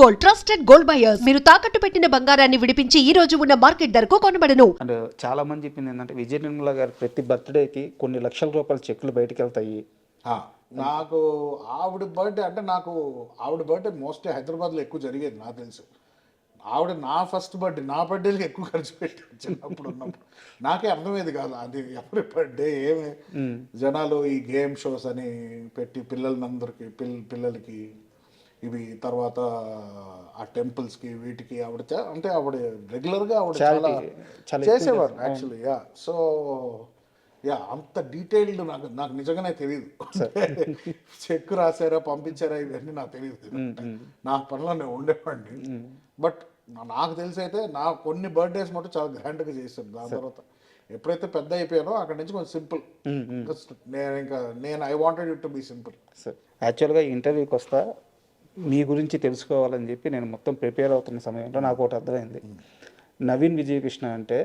Gold, trusted gold buyers. మీరు తాకట్టు పెట్టిన బంగారాన్ని విడిపించి ఈ రోజు ఉన్న మార్కెట్ ధరకు కొనబడను. అండ్ చాలా మంది చెప్పింది ఏంటంటే విజయ నిర్మల గారు ప్రతి బర్త్డేకి కొన్ని లక్షల రూపాయల చెక్కులు బయటకు వెళ్తాయి. నాకు ఆవిడ బర్త్డే అంటే నాకు ఆవిడ బర్త్డే మోస్ట్లీ హైదరాబాద్లో ఎక్కువ జరిగేది నాకు తెలుసు. ఆవిడ నా ఫస్ట్ బర్త్డే నా బర్త్డేకి ఎక్కువ ఖర్చు పెట్టాను చిన్నప్పుడు ఉన్నప్పుడు. నాకే అర్థమయ్యేది కాదు అది ఎవరి బర్త్డే ఏమి జనాలు ఈ గేమ్ షోస్ అని పెట్టి పిల్లలందరికీ పిల్లలకి ఇవి తర్వాత ఆ టెంపుల్స్కి వీటికి ఆవిడ అంటే ఆవిడ రెగ్యులర్గా ఆవిడ చాలా చేసేవారు యాక్చువల్లీ. సో అంత డీటెయిల్డ్ నాకు నిజంగానే తెలియదు. చెక్ రాశారా పంపించారా ఇవన్నీ నాకు తెలియదు. నా పనిలో నేను ఉండేవాడిని. బట్ నాకు తెలిసి అయితే నా కొన్ని బర్త్డేస్ మటు చాలా గ్రాండ్గా చేశాను. దాని తర్వాత ఎప్పుడైతే పెద్ద అయిపోయానో అక్కడి నుంచి కొంచెం సింపుల్. నేను I wanted it to be simple. యాక్చువల్గా ఇంటర్వ్యూకి వస్తా మీ గురించి తెలుసుకోవాలని చెప్పి నేను మొత్తం ప్రిపేర్ అవుతున్న సమయంలో నాకు ఒకటి అర్థమైంది. నవీన్ విజయకృష్ణ అంటే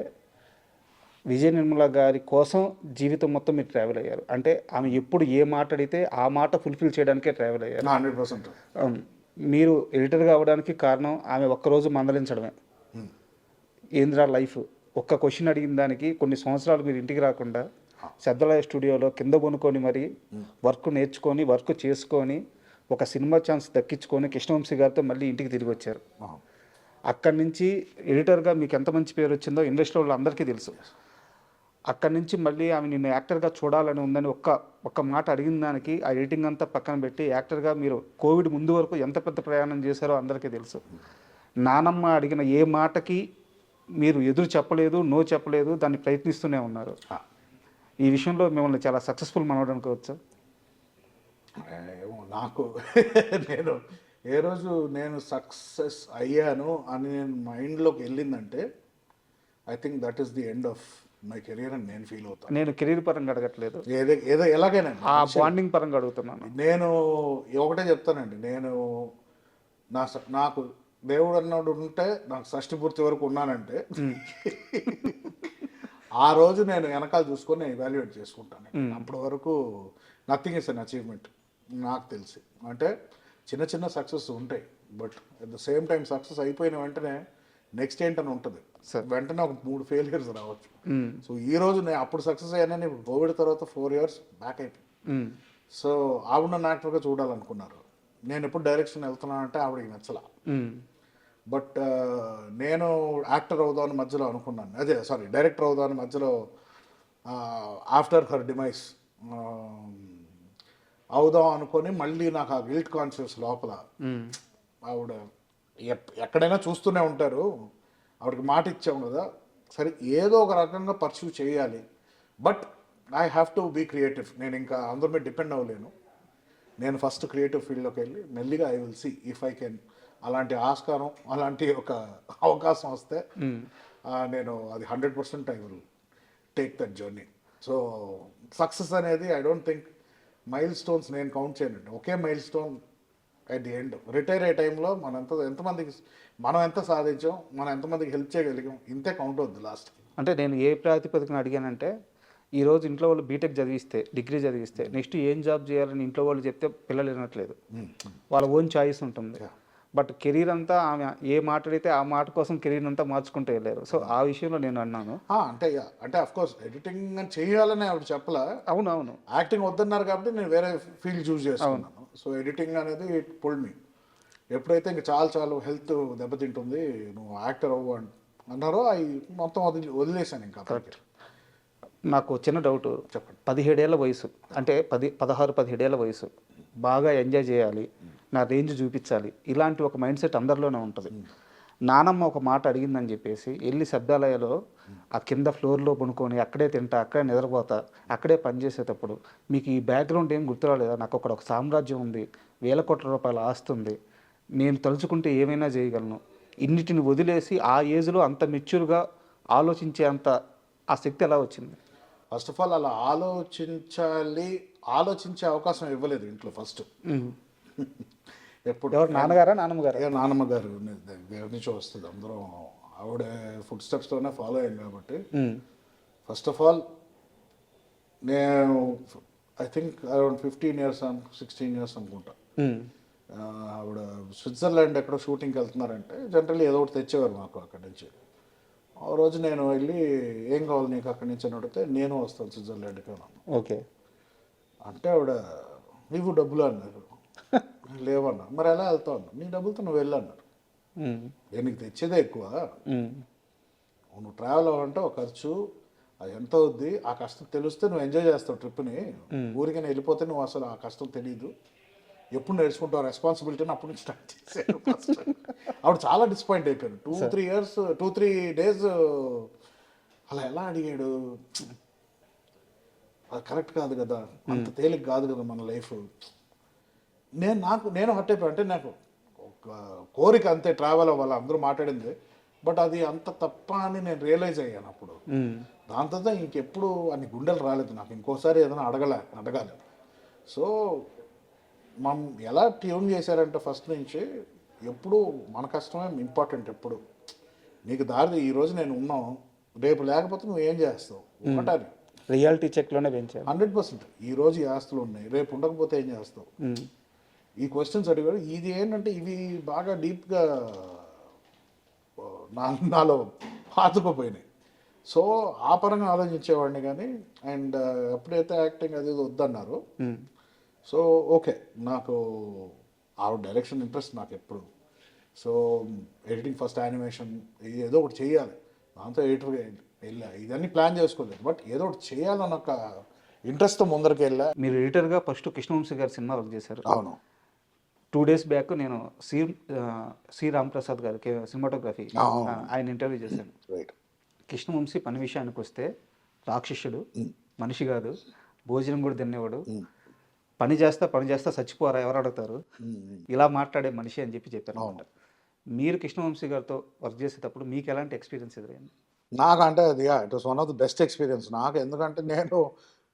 విజయ నిర్మల గారి కోసం జీవితం మొత్తం మీరు ట్రావెల్ అయ్యారు. అంటే ఆమె ఎప్పుడు ఏ మాట అడిగితే ఆ మాట ఫుల్ఫిల్ చేయడానికే ట్రావెల్ అయ్యారు. 100%. మీరు ఎడిటర్గా అవ్వడానికి కారణం ఆమె ఒక్కరోజు మందలించడమే. ఏంద్రా లైఫ్ ఒక్క క్వశ్చన్ అడిగిన దానికి కొన్ని సంవత్సరాలు మీరు ఇంటికి రాకుండా శబ్దలయ స్టూడియోలో కింద కొనుక్కొని మరి వర్క్ నేర్చుకొని వర్క్ చేసుకొని ఒక సినిమా ఛాన్స్ దక్కించుకొని కృష్ణవంశీ గారితో మళ్ళీ ఇంటికి తిరిగి వచ్చారు. అక్కడి నుంచి ఎడిటర్గా మీకు ఎంత మంచి పేరు వచ్చిందో ఇండస్ట్రీ వాళ్ళు అందరికీ తెలుసు. అక్కడి నుంచి మళ్ళీ ఆమె నిన్ను యాక్టర్గా చూడాలని ఉందని ఒక్క మాట అడిగిన దానికి ఆ ఎడిటింగ్ అంతా పక్కన పెట్టి యాక్టర్గా మీరు కోవిడ్ ముందు వరకు ఎంత పెద్ద ప్రయాణం చేశారో అందరికీ తెలుసు. నానమ్మ అడిగిన ఏ మాటకి మీరు ఎదురు చెప్పలేదు, నో చెప్పలేదు, దాన్ని ప్రయత్నిస్తూనే ఉన్నారు. ఈ విషయంలో మిమ్మల్ని చాలా సక్సెస్ఫుల్ మనవడం అనుకోవచ్చు. నాకు నేను ఏ రోజు నేను సక్సెస్ అయ్యాను అని నేను మైండ్లోకి వెళ్ళిందంటే I think that is the end of my career అని నేను ఫీల్ అవుతాను. నేను కెరీర్ పరంగా అడగట్లేదు, ఏదో ఎలాగైనా ఆ బాండింగ్ పరంగా అడుగుతున్నాను. నేను ఒకటే చెప్తానండి, నేను నాకు దేవుడు అన్నాడు ఉంటే నాకు షష్ఠి పూర్తి వరకు ఉన్నానంటే ఆ రోజు నేను వెనకాల చూసుకొని ఎవాల్యుయేట్ చేసుకుంటాను. అప్పటి వరకు నథింగ్ ఇస్ అన్ అచీవ్మెంట్ నాకు తెలిసి. అంటే చిన్న చిన్న సక్సెస్ ఉంటాయి, but at the same time success అయిపోయిన వెంటనే నెక్స్ట్ ఏంటని ఉంటుంది. వెంటనే ఒక 3 ఫెయిలియర్స్ రావచ్చు. సో ఈ రోజు నేను అప్పుడు సక్సెస్ అయ్యానని ఇప్పుడు కోవిడ్ తర్వాత 4 years బ్యాక్ అయిపోయింది. సో ఆవిడ నన్ను యాక్టర్గా చూడాలనుకున్నారు. నేను ఎప్పుడు డైరెక్షన్ వెళ్తున్నానంటే ఆవిడకి నచ్చలా. బట్ నేను యాక్టర్ అవుదామని మధ్యలో అనుకున్నాను, డైరెక్టర్ అవుదామని మధ్యలో ఆఫ్టర్ హర్ డిమైస్ అవుదాం అనుకొని మళ్ళీ నాకు ఆ గిల్ట్ కాన్షియస్ లోపల ఆవిడ ఎక్కడైనా చూస్తూనే ఉంటారు, ఆవిడకి మాట ఇచ్చాం కదా, సరే ఏదో ఒక రకంగా పర్సూ చేయాలి, but I have to be creative. నేను ఇంకా అందరి మీద డిపెండ్ అవ్వలేను. నేను ఫస్ట్ క్రియేటివ్ ఫీల్డ్లోకి వెళ్ళి మెల్లిగా I will see if I can అలాంటి ఆస్కారం అలాంటి ఒక అవకాశం వస్తే నేను అది 100% I will take that journey. So success అనేది I don't think milestones నేను కౌంట్ చేయనండి. ఒకే milestone at the end. Retire అయ్యే టైంలో ఎంతమందికి మనం ఎంత సాధించాం, మనం ఎంతమందికి హెల్ప్ చేయగలిగాం, ఇంతే కౌంట్ అవుద్ది లాస్ట్. అంటే నేను ఏ ప్రాతిపదికన అడిగానంటే ఈరోజు ఇంట్లో వాళ్ళు బీటెక్ చదివిస్తే, డిగ్రీ చదివిస్తే నెక్స్ట్ ఏం జాబ్ చేయాలని ఇంట్లో వాళ్ళు చెప్తే పిల్లలు వినట్లేదు. వాళ్ళ ఓన్ చాయిస్ ఉంటుంది. బట్ కెరీర్ అంతా ఆమె ఏ మాట అడిగితే ఆ మాట కోసం కెరీర్ అంతా మార్చుకుంటూ వెళ్ళారు. సో ఆ విషయంలో నేను అన్నాను. అంటే అఫ్ కోర్స్ ఎడిటింగ్ చేయాలని ఆవిడ చెప్పలా. అవునవును, యాక్టింగ్ వద్దన్నారు కాబట్టి నేను వేరే ఫీల్డ్ చూస్ చేసుకున్నాను. సో ఎడిటింగ్ అనేది ఇట్ పుల్డ్ మీ. ఎప్పుడైతే ఇంకా చాలు హెల్త్ దెబ్బతింటుంది, నువ్వు యాక్టర్ అవ్వు అన్నారో అవి మొత్తం వదిలేశాను ఇంకా. కరెక్ట్. నాకు చిన్న డౌట్, చెప్పండి. 17 ఏళ్ల వయసు అంటే 16-17 ఏళ్ల వయసు, బాగా ఎంజాయ్ చేయాలి, నా రేంజ్ చూపించాలి, ఇలాంటి ఒక మైండ్ సెట్ అందరిలోనే ఉంటుంది. నానమ్మ ఒక మాట అడిగిందని చెప్పేసి వెళ్ళి శబ్దాలయలో ఆ కింద ఫ్లోర్లో పనుకొని అక్కడే తింటా, అక్కడే నిద్రపోతా, అక్కడే పనిచేసేటప్పుడు మీకు ఈ బ్యాక్గ్రౌండ్ ఏం గుర్తురాలేదా? నాకు అక్కడ ఒక సామ్రాజ్యం ఉంది, వేల కోట్ల రూపాయల ఆస్తి ఉంది, నేను తలుచుకుంటే ఏమైనా చేయగలను, ఇన్నిటిని వదిలేసి ఆ ఏజ్లో అంత మెచ్యూర్గా ఆలోచించే అంత ఆ శక్తి ఎలా వచ్చింది? ఫస్ట్ ఆఫ్ ఆల్ అలా ఆలోచించే అవకాశం ఇవ్వలేదు ఇంట్లో ఫస్ట్. ఎప్పుడు నాన్నగారా నాన్నమ్మగారు? నాన్నమ్మ గారు దగ్గర నుంచి వస్తుంది, అందరం ఆవిడ ఫుడ్ స్టెప్స్తోనే ఫాలో అయ్యాం కాబట్టి. ఫస్ట్ ఆఫ్ ఆల్ నేను I think around 15 years 16 years అనుకుంటా ఆవిడ స్విట్జర్లాండ్ ఎక్కడో షూటింగ్కి వెళ్తున్నారంటే జనరల్లీ ఏదో ఒకటి తెచ్చేవారు మాకు అక్కడి నుంచి. ఆ రోజు నేను వెళ్ళి ఏం కావాలి నీకు అక్కడి నుంచి అని అడిగితే నేను వస్తాను స్విట్జర్లాండ్కి అన్నాను. ఓకే. అంటే ఆవిడ నీవు డబ్బులు అన్నారు. లేవన్నా. మరి ఎలా వెళ్తావు అన్నా. నీ డబ్బులతో నువ్వు వెళ్ళు అన్నారు. నేను నీకు తెచ్చేదే ఎక్కువ, నువ్వు ట్రావెల్ అవ్వాలంటే ఒక ఖర్చు, అది ఎంత అవుద్ది, ఆ కష్టం తెలిస్తే నువ్వు ఎంజాయ్ చేస్తావు ట్రిప్ని. ఊరికైనా వెళ్ళిపోతే నువ్వు అసలు ఆ కష్టం తెలియదు, ఎప్పుడు నేర్చుకుంటావు రెస్పాన్సిబిలిటీని అప్పటి నుంచి స్టార్ట్ చేశాను ఫస్ట్. ఆవిడ చాలా డిసప్పాయింట్ అయిపోయాను. 2-3 days అలా ఎలా అడిగాడు, అది కరెక్ట్ కాదు కదా, అంత తేలిక కాదు కదా మన లైఫ్. నేను హర్ట్ అయిపోయాను. అంటే నాకు ఒక కోరిక అంతే ట్రావెల్ అవ్వాలి, అందరూ మాట్లాడింది, బట్ అది అంత తప్ప అని నేను రియలైజ్ అయ్యాను అప్పుడు. దాని తర్వాత ఇంకెప్పుడు అన్ని గుండెలు రాలేదు నాకు, ఇంకోసారి ఏదైనా అడగాలి. సో మనం ఎలా ట్యూన్ చేశారంటే ఫస్ట్ నుంచి ఎప్పుడు మన కష్టమే ఇంపార్టెంట్. ఎప్పుడు నీకు దారి ఈరోజు నేను ఉన్నాను, రేపు లేకపోతే నువ్వు ఏం చేస్తావు ఒకటారి రియాలిటీ చెక్లోనే పెంచారు 100%. ఈరోజు ఈ ఆస్తులు ఉన్నాయి, రేపు ఉండకపోతే ఏం చేస్తావు, ఈ క్వశ్చన్స్ అడిగాడు. ఇది ఏంటంటే ఇవి బాగా డీప్గా నాలో పాతుకుపోయినాయి. సో ఆ పరంగా ఆలోచించేవాడిని కానీ. అండ్ ఎప్పుడైతే యాక్టింగ్ అది వద్దన్నారు, సో ఓకే, నాకు ఆ డైరెక్షన్ ఇంట్రెస్ట్ నాకు ఎప్పుడు. సో ఎడిటింగ్ ఫస్ట్ యానిమేషన్ ఏదో ఒకటి చేయాలి, దాంతో ఎడిటర్గా వెళ్ళా. ఇదన్నీ ప్లాన్ చేసుకోలేదు, బట్ ఏదో ఒకటి చేయాలన్న ఒక ఇంట్రెస్ట్తో ముందరికి వెళ్ళా. మీరు ఎడిటర్గా ఫస్ట్ కృష్ణవంశీ గారి సినిమా వర్క్ చేశారు. అవును. 2 days బ్యాక్ నేను సి రామప్రసాద్ గారికి సినిమాటోగ్రఫీ ఆయన ఇంటర్వ్యూ చేశాను. రైట్. కృష్ణవంశీ పని విషయానికి వస్తే రాక్షసుడు, మనిషి కాదు, భోజనం కూడా తినేవాడు, పని చేస్తా చచ్చిపోరా ఎవరు అడుగుతారు, ఇలా మాట్లాడే మనిషి అని చెప్పాను అనమాట. మీరు కృష్ణవంశీ గారితో వర్క్ చేసేటప్పుడు మీకు ఎలాంటి ఎక్స్పీరియన్స్ ఎదురైంది? నాకు అంటే అది it was one of the best experience నాకు. ఎందుకంటే నేను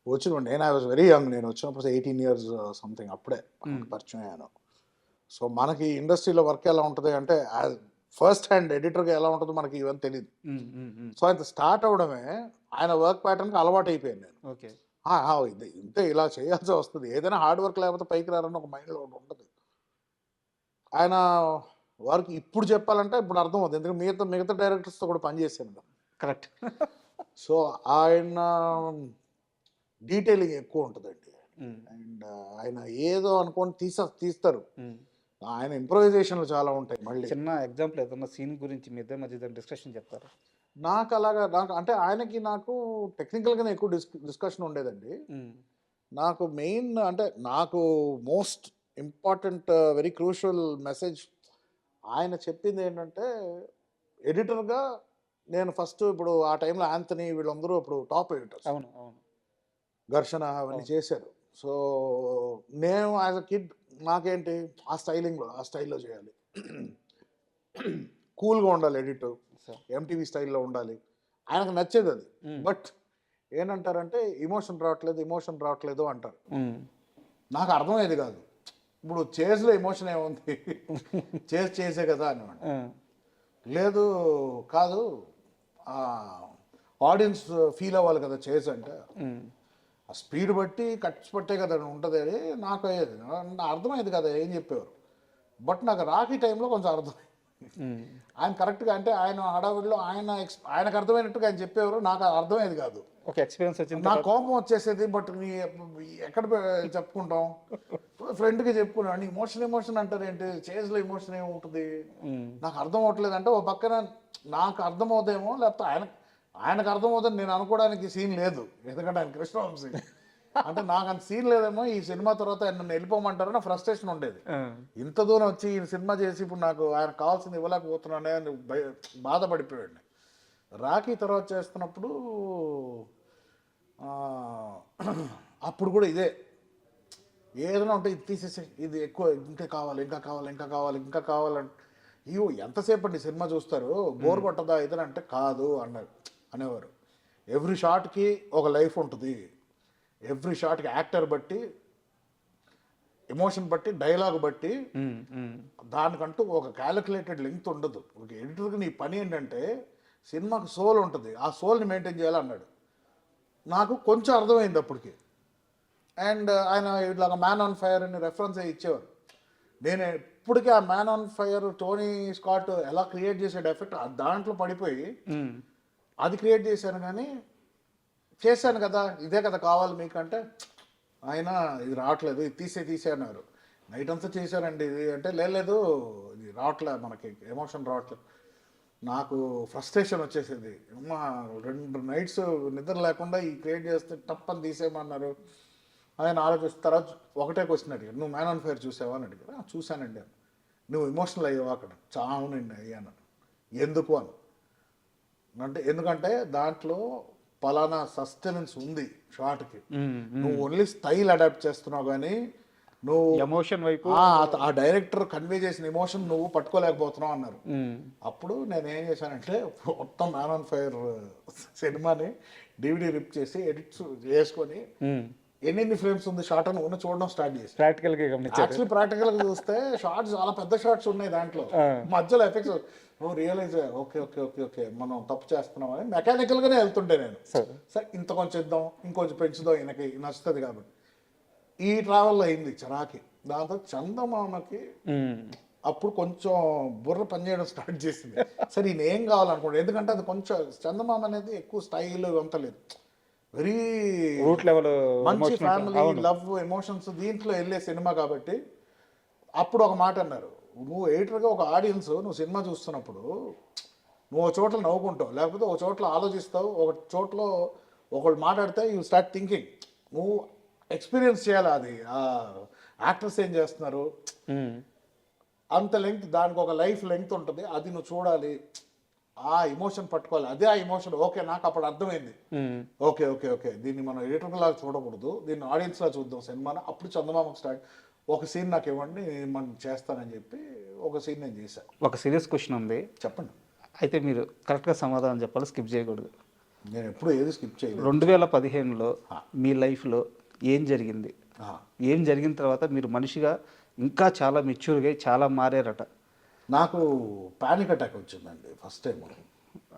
ఐ వాజ్ వెరీ యంగ్. నేను వచ్చినప్పుడు 18 years సంథింగ్, అప్పుడే పరిచయం అయ్యాను. సో మనకి ఇండస్ట్రీలో వర్క్ ఎలా ఉంటుంది అంటే ఫస్ట్ హ్యాండ్ ఎడిటర్గా ఎలా ఉంటుందో మనకి ఇవన్నీ తెలియదు. సో ఆయన స్టార్ట్ అవడమే ఆయన వర్క్ ప్యాటర్న్కి అలవాటు అయిపోయాను నేను. ఓకే. ఇది ఇంతే, ఇలా చేయాల్సి వస్తుంది, ఏదైనా హార్డ్ వర్క్ లేకపోతే పైకి రారని ఒక మైండ్లో ఉంటుంది. ఆయన వర్క్ ఇప్పుడు చెప్పాలంటే ఇప్పుడు అర్థమవుతుంది, ఎందుకంటే మిగతా డైరెక్టర్స్తో కూడా పనిచేశాను. కరెక్ట్. సో ఆయన డీటెయిలింగ్ ఎక్కువ ఉంటుందండి. అండ్ ఆయన ఏదో అనుకొని తీస్తారు. ఆయన ఇంప్రొవైజేషన్లు చాలా ఉంటాయి. మళ్ళీ చిన్న ఎగ్జాంపుల్ ఏదన్నా సీన్ గురించి మీ ఇద్దరి మధ్య డిస్కషన్ చెప్తారు? నాకు అంటే ఆయనకి నాకు టెక్నికల్గానే ఎక్కువ డిస్కషన్ ఉండేదండి. నాకు మెయిన్ అంటే నాకు most important very crucial message ఆయన చెప్పింది ఏంటంటే, ఎడిటర్గా నేను ఫస్ట్ ఇప్పుడు ఆ టైంలో యాంథనీ వీళ్ళందరూ ఇప్పుడు టాప్ ఎడిటర్స్. అవును అవును. ఘర్షణ అవన్నీ చేశారు. సో నేను యాజ్ అ కిడ్ నాకేంటి ఆ స్టైల్లో చేయాలి, కూల్గా ఉండాలి, ఎడిటర్ ఎంటీవీ స్టైల్లో ఉండాలి, ఆయనకు నచ్చేది అది. బట్ ఏంటంటారంటే ఎమోషన్ రావట్లేదు అంటారు. నాకు అర్థమయ్యేది కాదు. ఇప్పుడు చేజ్లో ఎమోషన్ ఏముంది, చేసే కదా అనేవాడు. లేదు కాదు, ఆడియన్స్ ఫీల్ అవ్వాలి కదా చేజ్ అంటే, ఆ స్పీడ్ బట్టి కట్స్ పట్టే కదా ఉంటుంది అని నాకు అయ్యేది. అర్థమయ్యేది కదా ఏం చెప్పేవారు. బట్ నాకు రాఖీ టైంలో కొంచెం అర్థం, ఆయన కరెక్ట్గా అంటే ఆయన హడావిడిలో ఆయనకు అర్థమైనట్టుగా ఆయన చెప్పేవారు, నాకు అర్థమయ్యేది కాదు. ఒక ఎక్స్పీరియన్స్ వచ్చింది, నాకు కోపం వచ్చేసేది. బట్ ఎక్కడ చెప్పుకుంటాం, ఫ్రెండ్కి చెప్పుకున్నాను. ఎమోషన్ అంటారు ఏంటి, చేజ్లో ఎమోషన్ ఏముంటుంది, నాకు అర్థం అవ్వట్లేదు అంటే, ఓ పక్కన నాకు అర్థమవుతాయేమో, లేకపోతే ఆయనకు అర్థమవుతుంది నేను అనుకోవడానికి సీన్ లేదు. ఎందుకంటే ఆయన కృష్ణవంశీ అంటే నాకు అంత సీన్ లేదేమో, ఈ సినిమా తర్వాత ఆయన నన్ను వెళ్ళిపోమంటారని ఫ్రస్ట్రేషన్ ఉండేది. ఇంత దూరం వచ్చి ఈ సినిమా చేసి ఇప్పుడు నాకు ఆయన కావాల్సింది ఇవ్వలేకపోతున్నానే అని బాధపడిపోయాడు. రాఖీ తర్వాత చేస్తున్నప్పుడు అప్పుడు కూడా ఇదే, ఏదైనా ఉంటే ఇది తీసేసి ఇది ఎక్కువ ఇంకా కావాలంటే అయ్యో ఎంతసేపు అండి సినిమా చూస్తారు, బోర్ కొట్టదా ఏదైనా అంటే కాదు అనేవారు. ఎవ్రీ షాట్కి ఒక లైఫ్ ఉంటుంది, ఎవ్రీ షాట్కి యాక్టర్ బట్టి, ఎమోషన్ బట్టి, డైలాగ్ బట్టి, దానికంటూ ఒక క్యాలిక్యులేటెడ్ లెంగ్త్ ఉండదు. ఒక ఎడిటర్కి నీ పని ఏంటంటే సినిమాకి సోల్ ఉంటుంది, ఆ సోల్ని మెయింటైన్ చేయాలన్నాడు. నాకు కొంచెం అర్థమైంది అప్పటికి. అండ్ ఆయన ఇట్లాగా మ్యాన్ ఆన్ ఫైర్ అని రెఫరెన్స్ ఇచ్చేవారు. నేను ఎప్పటికీ ఆ man on fire Tony Scott ఎలా క్రియేట్ చేసాడు ఎఫెక్ట్ దాంట్లో పడిపోయి అది క్రియేట్ చేశాను, కానీ చేశాను కదా, ఇదే కదా కావాలి మీకంటే ఆయన ఇది రావట్లేదు, ఇది తీసే అన్నారు. నైట్ అంతా చేశారండి ఇది అంటే, లేదు ఇది రావట్లే, మనకి ఎమోషన్ రావట్లేదు. నాకు ఫ్రస్ట్రేషన్ వచ్చేసింది. అమ్మా 2 నైట్స్ నిద్ర లేకుండా ఈ క్రియేట్ చేస్తే టప్పని తీసేయమన్నారు. ఆయన ఆలోచిస్తారా, ఒకటే క్వశ్చన్ అడిగారు, నువ్వు మ్యాన్ ఆన్ ఫైర్ చూసావా అని అడిగారు. చూశానండి అని. నువ్వు ఎమోషనల్ అయ్యావా అక్కడ? అవునండి అయ్యాను. ఎందుకు అని అంటే, ఎందుకంటే దాంట్లో పలానా సస్టెనెన్స్ ఉంది షార్ట్కి, నువ్వు ఓన్లీ స్టైల్ అడాప్ట్ చేస్తున్నావు, కానీ నువ్వు ఎమోషన్ వైపు ఆ డైరెక్టర్ కన్వే చేసిన ఎమోషన్ నువ్వు పట్టుకోలేకపోతున్నావు అన్నారు. అప్పుడు నేను ఏం చేశానంటే మొత్తం మ్యాన్ ఆన్ ఫైర్ సినిమాని DVD రిప్ చేసి ఎడిట్స్ చేసుకొని ఎన్ని ఫ్రేమ్స్ ఉంది షార్ట్ అని ఉన్న చూడడం స్టార్ట్ చేసి ప్రాక్టికల్ గా గమనించారు. యాక్చువల్లీ ప్రాక్టికల్ గా చూస్తే షార్ట్స్ చాలా పెద్ద షార్ట్స్ ఉన్నాయి దాంట్లో, మధ్యలో ఎఫెక్ట్స్ నువ్వు realise okay okay okay okay మనం తప్పు చేస్తున్నాం అని మెకానికల్ గానే వెళ్తుంటే నేను సరే ఇంత కొంచెం ఇద్దాం, ఇంకొంచెం పెంచుదాం, ఈయనకి నచ్చుతుంది కాబట్టి. ఈ ట్రావెల్ అయింది చరాకి. దాంతో చందమామకి అప్పుడు కొంచెం బుర్ర పనిచేయడం స్టార్ట్ చేసింది. సరే ఈయన ఏం కావాలనుకోండి, ఎందుకంటే అది కొంచెం చందమామ అనేది ఎక్కువ స్టైల్ ఇవంతా లేదు, వెరీ రూట్ లెవెల్ మంచి ఫ్యామిలీ లవ్ ఎమోషన్స్ దీంట్లో వెళ్ళే సినిమా కాబట్టి. అప్పుడు ఒక మాట అన్నారు, నువ్వు ఎడిటర్గా ఒక ఆడియన్స్ నువ్వు సినిమా చూస్తున్నప్పుడు నువ్వు ఒక చోట్ల నవ్వుకుంటావు, లేకపోతే ఒక చోట్ల ఆలోచిస్తావు, ఒక చోట్ల ఒకళ్ళు మాట్లాడితే యూ స్టార్ట్ థింకింగ్. నువ్వు ఎక్స్పీరియన్స్ చేయాలి అది, యాక్టర్స్ ఏం చేస్తున్నారు అంత లెంగ్త్, దానికి ఒక లైఫ్ లెంగ్త్ ఉంటుంది, అది నువ్వు చూడాలి, ఆ ఎమోషన్ పట్టుకోవాలి. అదే ఆ ఎమోషన్. ఓకే నాకు అప్పుడు అర్థమైంది, ఓకే ఓకే ఓకే దీన్ని మనం ఎడిటర్ లాగా చూడకూడదు, దీన్ని ఆడియన్స్ లాగా చూద్దాం సినిమాని. అప్పుడు చందమామకు స్టార్ట్ ఒక సీన్ నాకు ఇవ్వండి మనం చేస్తానని చెప్పి ఒక సీన్ నేను చేశాను. ఒక సీరియస్ క్వశ్చన్ ఉంది, చెప్పండి. అయితే మీరు కరెక్ట్గా సమాధానం చెప్పాలి, స్కిప్ చేయకూడదు. నేను ఎప్పుడు ఏది స్కిప్ చేయలేదు. 2015లో మీ లైఫ్లో ఏం జరిగింది, ఏం జరిగిన తర్వాత మీరు మనిషిగా ఇంకా చాలా మెచ్యూర్గా చాలా మారారట? నాకు పానిక్ అటాక్ వచ్చిందండి ఫస్ట్ టైం.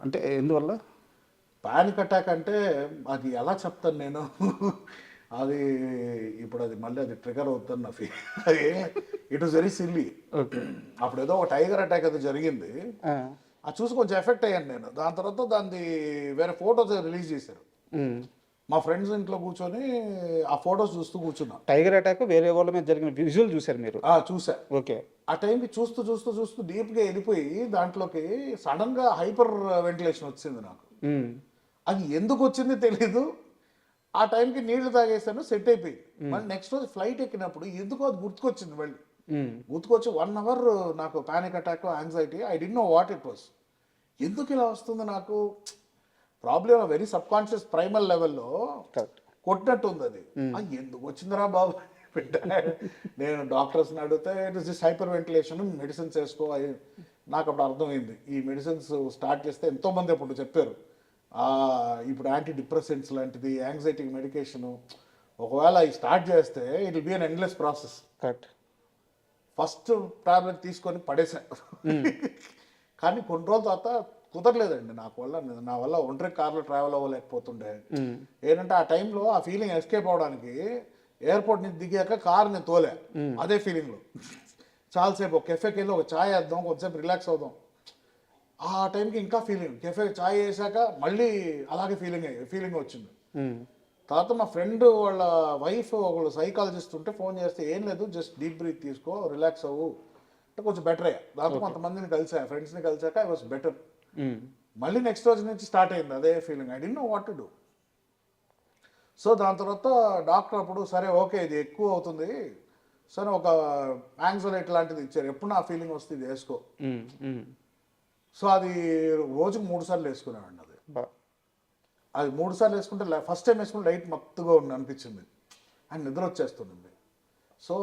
అంటే ఎందువల్ల పానిక్ అటాక్ అంటే అది ఎలా చెప్తాను నేను, అది ఇప్పుడు అది మళ్ళీ అది ట్రిగర్ అవుతుంది నా feel. It was very silly. అప్పుడు ఏదో ఒక టైగర్ అటాక్ అది జరిగింది, అది చూసి కొంచెం ఎఫెక్ట్ అయ్యాను నేను. దాని తర్వాత దాన్ని వేరే ఫొటోస్ రిలీజ్ చేశారు, మా ఫ్రెండ్స్ ఇంట్లో కూర్చొని ఆ ఫొటోస్ చూస్తూ కూర్చున్నా. టైగర్ అటాక్ వేరే వాళ్ళ మీద జరిగిన విజువల్ చూశారు మీరు? చూసా. ఓకే. ఆ టైంకి చూస్తూ చూస్తూ చూస్తూ డీప్గా వెళ్ళిపోయి దాంట్లోకి సడన్గా హైపర్ వెంటిలేషన్ వచ్చింది నాకు. అది ఎందుకు వచ్చింది తెలీదు. ఆ టైంకి నీళ్లు తాగేసాను, సెట్ అయిపోయింది. మళ్ళీ నెక్స్ట్ రోజు ఫ్లైట్ ఎక్కినప్పుడు ఎందుకో అది గుర్తుకొచ్చింది మళ్ళీ. గుర్తుకొచ్చి 1 hour నాకు panic attack, anxiety. I didn't know what it was. ఎందుకు ఇలా వస్తుంది నాకు, problem very sub conscious primal లెవెల్లో కొట్టినట్టు ఉంది అది. ఎందుకు వచ్చిందిరా బాబు. నేను డాక్టర్స్ని అడిగితే it is this hyper ventilation, medicines వేసుకో. నాకు అప్పుడు అర్థమైంది, ఈ మెడిసిన్స్ స్టార్ట్ చేస్తే ఎంతోమంది అప్పుడు చెప్పారు ఇప్పుడు యాంటీ డిప్రెసెంట్స్ లాంటిది, యాంగ్జైటీ మెడికేషను, ఒకవేళ అవి స్టార్ట్ చేస్తే it will be an endless process. Correct. First tablet తీసుకొని పడేసా. కానీ కొన్ని రోజుల తర్వాత కుదరలేదండి నా వల్ల ఒంటరి కార్లో ట్రావెల్ అవ్వలేకపోతుండే. ఏంటంటే ఆ టైంలో ఆ ఫీలింగ్ ఎస్కేప్ అవడానికి ఎయిర్పోర్ట్ నుంచి దిగాక కార్ నేను తోలే, అదే ఫీలింగ్లో చాలాసేపు ఒక కెఫేకి వెళ్ళి ఒక ఛాయ్ వేద్దాం, కొంచెంసేపు రిలాక్స్ అవుదాం. ఆ టైంకి ఇంకా ఫీలింగ్, కెఫే ఛాయ్ వేసాక మళ్ళీ అలాగే ఫీలింగ్ వచ్చింది. తర్వాత మా ఫ్రెండ్ వాళ్ళ వైఫ్ ఒకళ్ళు సైకాలజిస్ట్ ఉంటే ఫోన్ చేస్తే, ఏం లేదు జస్ట్ డీప్ బ్రీత్ తీసుకో, రిలాక్స్ అవ్వు అంటే కొంచెం బెటర్ అయ్యా. దాంతో కొంతమందిని కలిసా, ఫ్రెండ్స్ని కలిసాక ఐ వాస్ బెటర్. మళ్ళీ నెక్స్ట్ రోజు నుంచి స్టార్ట్ అయింది అదే feeling. I don't know what to do. So దాని తర్వాత డాక్టర్ అప్పుడు సరే ఓకే ఇది ఎక్కువ అవుతుంది, సరే ఒక యాంగ్జైటీ లాంటిది ఇచ్చారు, ఎప్పుడు నా ఫీలింగ్ వస్తే ఇది వేసుకో. సో అది రోజుకు 3 సార్లు వేసుకున్నానండి. అది 3 సార్లు వేసుకుంటే ఫస్ట్ టైం వేసుకుంటే లైట్ మత్తుగా అనిపించింది అండ్ నిద్ర వచ్చేస్తుంది. సో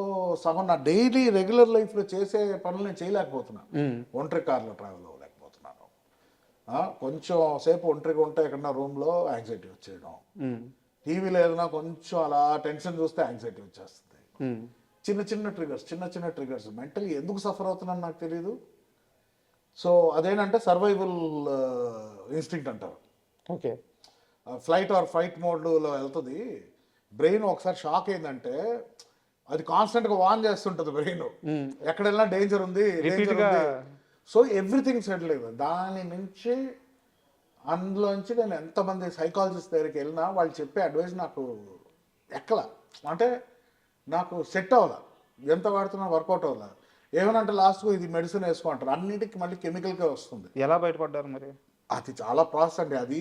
సగం నా డైలీ రెగ్యులర్ లైఫ్లో చేసే పనులు నేను చేయలేకపోతున్నాను, ఒంటరి కార్లో ట్రావెల్ అవ్వలేకపోతున్నాను. కొంచెం సేపు ఒంటరిగా ఉంటే ఎక్కడన్నా రూమ్లో యాంగ్జైటీ వచ్చేయడం, టీవీలో ఏదైనా కొంచెం అలా టెన్షన్ చూస్తే యాంగ్జైటీ వచ్చేస్తుంది. చిన్న చిన్న ట్రిగర్స్ మెంటలీ ఎందుకు సఫర్ అవుతున్నాను నాకు తెలియదు. సో అదేంటంటే సర్వైవల్ ఇన్స్టింక్ట్ అంటారు. ఓకే. ఫ్లైట్ ఆర్ ఫైట్ మోడ్లో వెళ్తుంది బ్రెయిన్. ఒకసారి షాక్ అయిందంటే అది కాన్స్టెంట్గా వాన్ చేస్తుంటుంది బ్రెయిన్, ఎక్కడ వెళ్ళినా డేంజర్ ఉంది, Repeat గా సో ఎవ్రీథింగ్ సెటిల్ అయిపోయింది. దాని నుంచి అందులోంచి నేను ఎంతమంది సైకాలజిస్ట్ దగ్గరికి వెళ్ళినా వాళ్ళు చెప్పే అడ్వైస్ నాకు ఎక్కల, అంటే నాకు సెట్ అవ్వాల, ఎంత వాడుతున్నా వర్కౌట్ అవ్వాల. ఏమనంటే లాస్ట్కు ఇది మెడిసిన్ వేసుకుంటారు, అన్నిటికీ మళ్ళీ కెమికల్గా వస్తుంది. ఎలా బయటపడ్డారు మరి? అది చాలా ప్రాసెస్ అండి, అది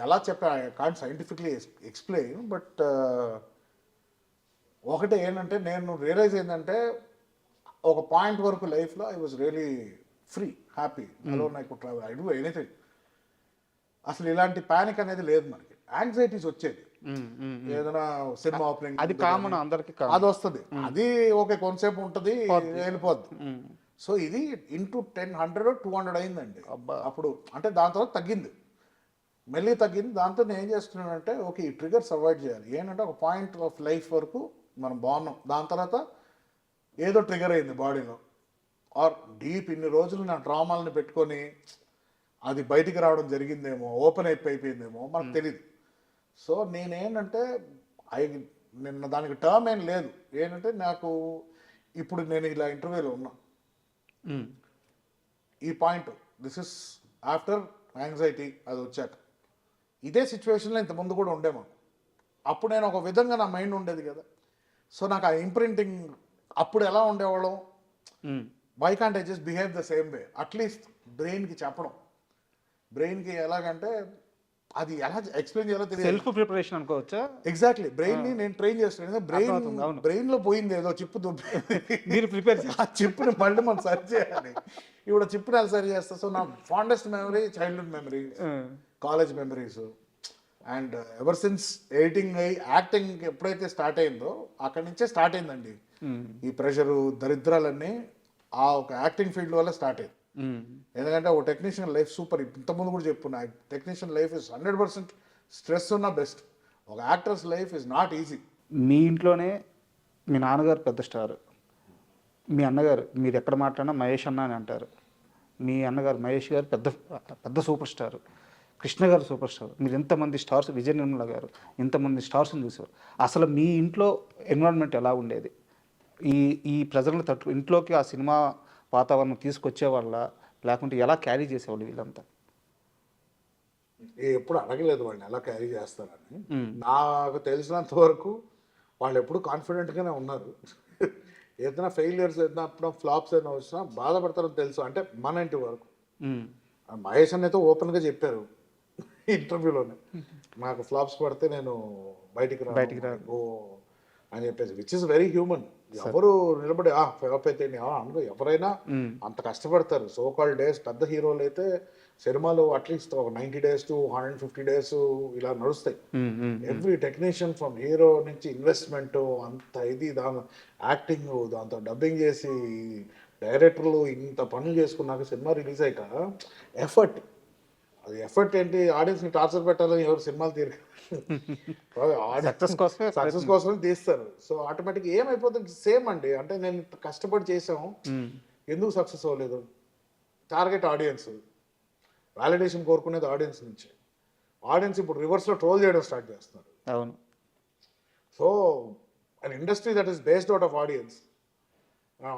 ఎలా చెప్పా I can't scientifically explain, but ఒకటే ఏంటంటే నేను రియలైజ్ ఏంటంటే ఒక పాయింట్ వరకు లైఫ్లో I was really free, happy, alone, I could travel, I do anything. అసలు ఇలాంటి ప్యానిక్ అనేది లేదు మనకి. యాంగ్జైటీస్ వచ్చేది ఏదైనా సినిమా ఓపెనింగ్, అది కామన్ అందరికి, అది వస్తుంది, అది ఓకే కొంతసేపు ఉంటుంది వెళ్ళిపోద్ది. సో ఇది ఇంటూ 10, 100, 200 అయిందండి అప్పుడు. అంటే దాని తర్వాత తగ్గింది, మెల్లి తగ్గింది. దాంతో నేను ఏం చేస్తున్నానంటే ఓకే ఈ ట్రిగర్స్ అవాయిడ్ చేయాలి. ఏంటంటే ఒక పాయింట్ ఆఫ్ లైఫ్ వరకు మనం బాగున్నాం, దాని తర్వాత ఏదో ట్రిగర్ అయింది బాడీలో, ఆర్ డీప్ ఇన్ని రోజులు నా డ్రామాలను పెట్టుకొని అది బయటికి రావడం జరిగిందేమో, ఓపెన్ అయిపోయిందేమో మనకు తెలియదు. సో నేనేంటంటే నిన్న దానికి టర్మ్ ఏం లేదు. ఏంటంటే నాకు ఇప్పుడు నేను ఇలా ఇంటర్వ్యూలో ఉన్నా, ఈ point this is after anxiety అది వచ్చాక. ఇదే సిచ్యువేషన్లో ఇంతకుముందు కూడా ఉండే మాకు. అప్పుడు నేను ఒక విధంగా నా మైండ్ ఉండేది కదా. సో నాకు ఆ ఇంప్రింటింగ్ అప్పుడు ఎలా ఉండేవాళ్ళం, why can't I just behave the same way, at least బ్రెయిన్కి చెప్పడం. బ్రెయిన్కి ఎలాగంటే అది ఎలా ఎక్స్ప్లెయిన్ చేయాలో తెలియదు. సెల్ఫ్ ప్రిపరేషన్ అనుకోవచ్చా? ఎగ్జాక్ట్లీ, బ్రెయిన్ని నేను ట్రైన్ చేస్తాను. బ్రెయిన్లో పోయింది ఏదో చిప్పు దుబ్బి, మీరు ప్రిపేర్ ఆ చిప్పుని మళ్ళీ మనం సరి చేయాలి. ఇప్పుడు చిప్పుని ఎలా సరి చేస్తా. సో నా fondest memory childhood memories, college memories, and ever since editing అయ్యి యాక్టింగ్ ఎప్పుడైతే స్టార్ట్ అయిందో అక్కడి నుంచే స్టార్ట్ అయిందండి ఈ ప్రెషరు, దరిద్రాలన్నీ ఆ ఒక యాక్టింగ్ ఫీల్డ్ వల్ల స్టార్ట్ అయింది. ఎందుకంటే ఒక టెక్నీషియన్ లైఫ్ సూపర్, ఇంతకుముందు కూడా చెప్పున్నా, టెక్నీషియన్ లైఫ్ ఇస్ 100% స్ట్రెస్ ఉన్న బెస్ట్. ఒక actor's life is not easy. మీ ఇంట్లోనే మీ నాన్నగారు పెద్ద స్టార్, మీ అన్నగారు మీరు ఎక్కడ మాట్లాడినా మహేష్ అన్న అని అంటారు. మీ అన్నగారు మహేష్ గారు పెద్ద పెద్ద సూపర్ స్టార్, కృష్ణ గారు సూపర్ స్టార్, మీరు ఎంతమంది స్టార్స్, విజయ నిర్మల గారు ఇంతమంది స్టార్స్ని చూసారు. అసలు మీ ఇంట్లో ఎన్విరాన్మెంట్ ఎలా ఉండేది? ఈ ప్రజలను ఇంట్లోకి ఆ సినిమా వాతావరణం తీసుకొచ్చే వాళ్ళ, లేకుంటే ఎలా క్యారీ చేసేవాళ్ళు వీళ్ళంతా? ఎప్పుడు అడగలేదు వాళ్ళని ఎలా క్యారీ చేస్తారని. నాకు తెలిసినంత వరకు వాళ్ళు ఎప్పుడు కాన్ఫిడెంట్గానే ఉన్నారు. ఏదైనా ఫెయిలియర్స్ ఏదైనా ఫ్లాప్స్ ఏదైనా వచ్చినా బాధపడతారని తెలుసు. అంటే మన ఇంటి వరకు మహేష్ అన్నైతే ఓపెన్గా చెప్పారు ఇంటర్వ్యూలోనే, నాకు ఫ్లాప్స్ పడితే నేను బయటికి రాను అని చెప్పేసి, విచ్ ఇస్ వెరీ హ్యూమన్. ఎవరు నిలబడి ఫ్లాప్ అయితే అనుకో, ఎవరైనా అంత కష్టపడతారు. సో కాల్డ్ డేస్ పెద్ద హీరోలు అయితే సినిమాలు అట్లీస్ట్ ఒక 90 days to 150 days ఇలా నడుస్తాయి. ఎవ్రీ టెక్నీషియన్ ఫ్రమ్ హీరో నుంచి ఇన్వెస్ట్మెంట్ అంత ఇది, దాని యాక్టింగ్, దాంతో డబ్బింగ్ చేసి డైరెక్టర్లు ఇంత పనులు చేసుకున్నాక సినిమా రిలీజ్ అయ్యాక ఎఫర్ట్, అది ఎఫర్ట్ ఏంటి, ఆడియన్స్ని టార్చర్ పెట్టాలని ఎవరు సినిమాలు తీరు, సక్సెస్ కోసమే తీస్తారు. సో ఆటోమేటిక్ ఏమైపోతుంది సేమ్ అండి. అంటే నేను కష్టపడి చేసాము, ఎందుకు సక్సెస్ అవ్వలేదు, టార్గెట్ ఆడియన్స్, వ్యాలిడేషన్ కోరుకునేది ఆడియన్స్ నుంచి. ఆడియన్స్ ఇప్పుడు రివర్స్లో ట్రోల్ చేయడం స్టార్ట్ చేస్తున్నారు. అవును. So an industry that is based out of audience,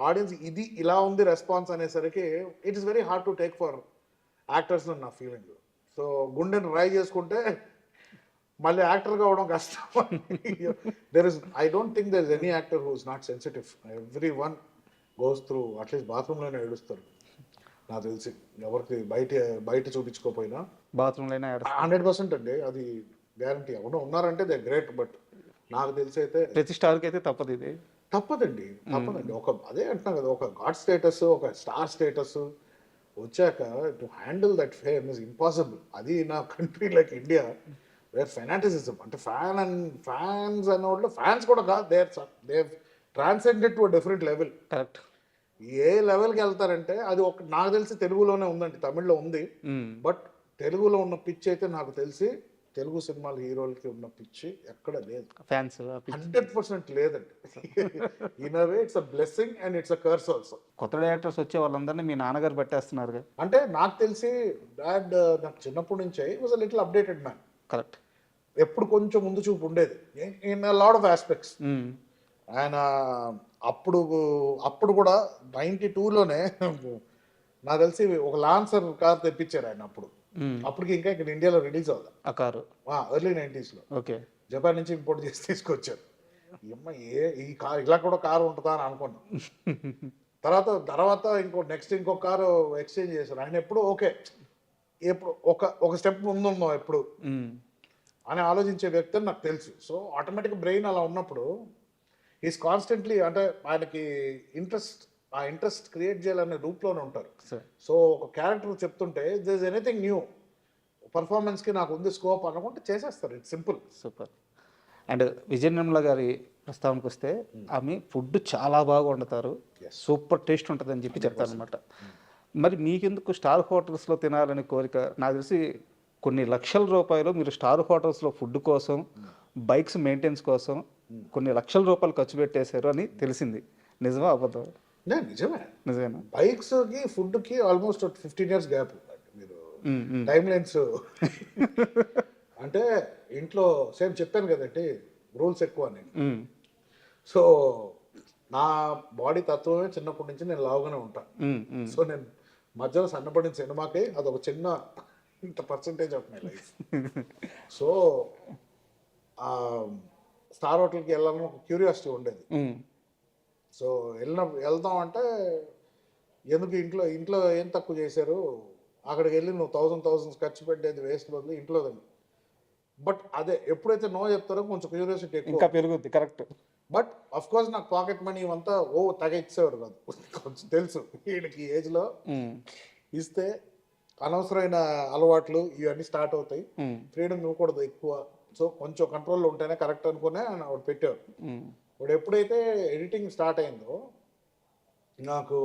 audience ఇది ఇలా ఉంది రెస్పాన్స్ అనేసరికి it is very hard to take for actors నా ఫీలింగ్. సో గుండెని డ్రై చేసుకుంటే మళ్ళీ యాక్టర్ కావడం కష్టం. I don't think there is any actor who is not sensitive. Everyone goes through, at least బాత్రూంలోనే ఏడుస్తారు నాకు తెలిసి. ఎవరికి బయట చూపించుకోపోయినా బాత్రూంలో 100% అండి, అది గ్యారంటీ. ఎవరో ఉన్నారంటే దే గ్రేట్, బట్ నాకు తెలిసి అయితే ప్రతి స్టార్కి అయితే తప్పదు, ఇది తప్పదండి. ఒక అదే అంటున్నా కదా, ఒక గాడ్ స్టేటస్, ఒక స్టార్ స్టేటస్ వచ్చాక to handle that fame is impossible. అది నా country like India where fanaticism, అంటే ఫ్యాన్స్ అనే వాళ్ళు ఫ్యాన్స్ కూడా కాదు, they transcended to different level. Correct. ఏ లెవెల్కి వెళ్తారంటే అది ఒక, నాకు తెలిసి తెలుగులోనే ఉందండి, తమిళ్లో ఉంది, బట్ తెలుగులో ఉన్న పిచ్ అయితే నాకు తెలిసి తెలుగు సినిమాల హీరోలకి ఉన్న పిచ్చి ఎక్కడ లేదు. ఫ్యాన్స్ 100% లేదండి. In a way it's a blessing and it's a curse also. కొత్త డైరెక్టర్స్ వచ్చే వాళ్ళందరినీ మీ నాన్నగారు పెట్టేస్తున్నారు. అంటే నాకు తెలిసి డాడ్ నాకు చిన్నప్పటి నుంచే was a little updated man. Correct. ఎప్పుడు కొంచెం ముందు చూపు ఉండేది in a lot of aspects. ఆయన అప్పుడు అప్పుడు కూడా 92లోనే నాకు తెలిసి ఒక లాన్సర్ కార్ తెప్పించారు ఆయన అప్పుడు. అప్పటికి ఇంకా ఇక్కడ ఇండియాలో రిలీజ్ అవ్వాలి ఆ కారు. ఎర్లీ 90sలో ఓకే. జపాన్ నుంచి ఇంపోర్ట్ చేసి తీసుకొచ్చారు. ఈ కార్ ఇలా కూడా కారు ఉంటుందా అని అనుకున్నాను. తర్వాత ఇంకో కారు ఎక్స్చేంజ్ చేశారు. ఆయన ఎప్పుడు ఓకే, ఎప్పుడు ఒక స్టెప్ ముందున్నాం ఎప్పుడు అని ఆలోచించే వ్యక్తి అని నాకు తెలుసు. సో ఆటోమేటిక్ బ్రెయిన్ అలా ఉన్నప్పుడు ఈజ్ కాన్స్టెంట్లీ, అంటే ఆయనకి ఆ ఇంట్రెస్ట్ క్రియేట్ చేయాలనే రూప్లోనే ఉంటారు. సో ఒక క్యారెక్టర్ చెప్తుంటే దిస్ ఇస్ ఎనీథింగ్ న్యూ, పర్ఫార్మెన్స్కి నాకు ఉంది స్కోప్ అనుకుంటే చేసేస్తారు. It's simple. Super. And Vijaya Nirmala గారి ప్రస్తావనకు వస్తే ఆమె ఫుడ్ చాలా బాగా వండుతారు, సూపర్ టేస్ట్ ఉంటుంది అని చెప్పి చెప్తారు అనమాట. మరి మీకెందుకు స్టార్ హోటల్స్లో తినాలని కోరిక? నాకు తెలిసి కొన్ని లక్షల రూపాయలు మీరు స్టార్ హోటల్స్లో ఫుడ్ కోసం, బైక్స్ మెయింటెనెన్స్ కోసం కొన్ని లక్షల రూపాయలు ఖర్చు పెట్టేశారు అని తెలిసింది. నిజమా అబద్ధం? నిజమే. నిజమేనా? బైక్స్కి ఫుడ్కి ఆల్మోస్ట్ 15 years గ్యాప్. మీరు టైం లైన్స్ అంటే ఇంట్లో సేమ్ చెప్పాను కదండి, రూల్స్ ఎక్కువ అని. సో నా బాడీ తత్వమే చిన్నప్పటి నుంచి నేను లావుగానే ఉంటాను. సో నేను మధ్యలో సన్నపడిన సినిమాకి అదొక చిన్న ఇంత percentage of my life. So star హోటల్కి వెళ్ళాలని ఒక క్యూరియాసిటీ ఉండేది. సో వెళ్దాం అంటే ఎందుకు ఇంట్లో ఏం తక్కువ చేశారు, అక్కడికి వెళ్ళి నువ్వు థౌసండ్స్ ఖర్చు పెట్టేది వేస్ట్ బదులు ఇంట్లో తిను. బట్ అదే ఎప్పుడైతే నో చెప్తారో కొంచెం క్యూరియాసిటీ ఇంకా పెరుగుద్ది. కరెక్ట్. బట్ అఫ్ కోర్స్ నాకు పాకెట్ మనీ ఇవంతా తగ ఇచ్చేవారు కాదు. కొంచెం తెలుసు వీళ్ళకి ఏజ్లో ఇస్తే అనవసరమైన అలవాట్లు ఇవన్నీ స్టార్ట్ అవుతాయి, ఫ్రీడమ్ ఇవ్వకూడదు ఎక్కువ. సో కొంచెం కంట్రోల్లో ఉంటేనే కరెక్ట్ అనుకునే ఆవిడ పెట్టారు. ఇప్పుడు ఎప్పుడైతే ఎడిటింగ్ స్టార్ట్ అయిందో నాకు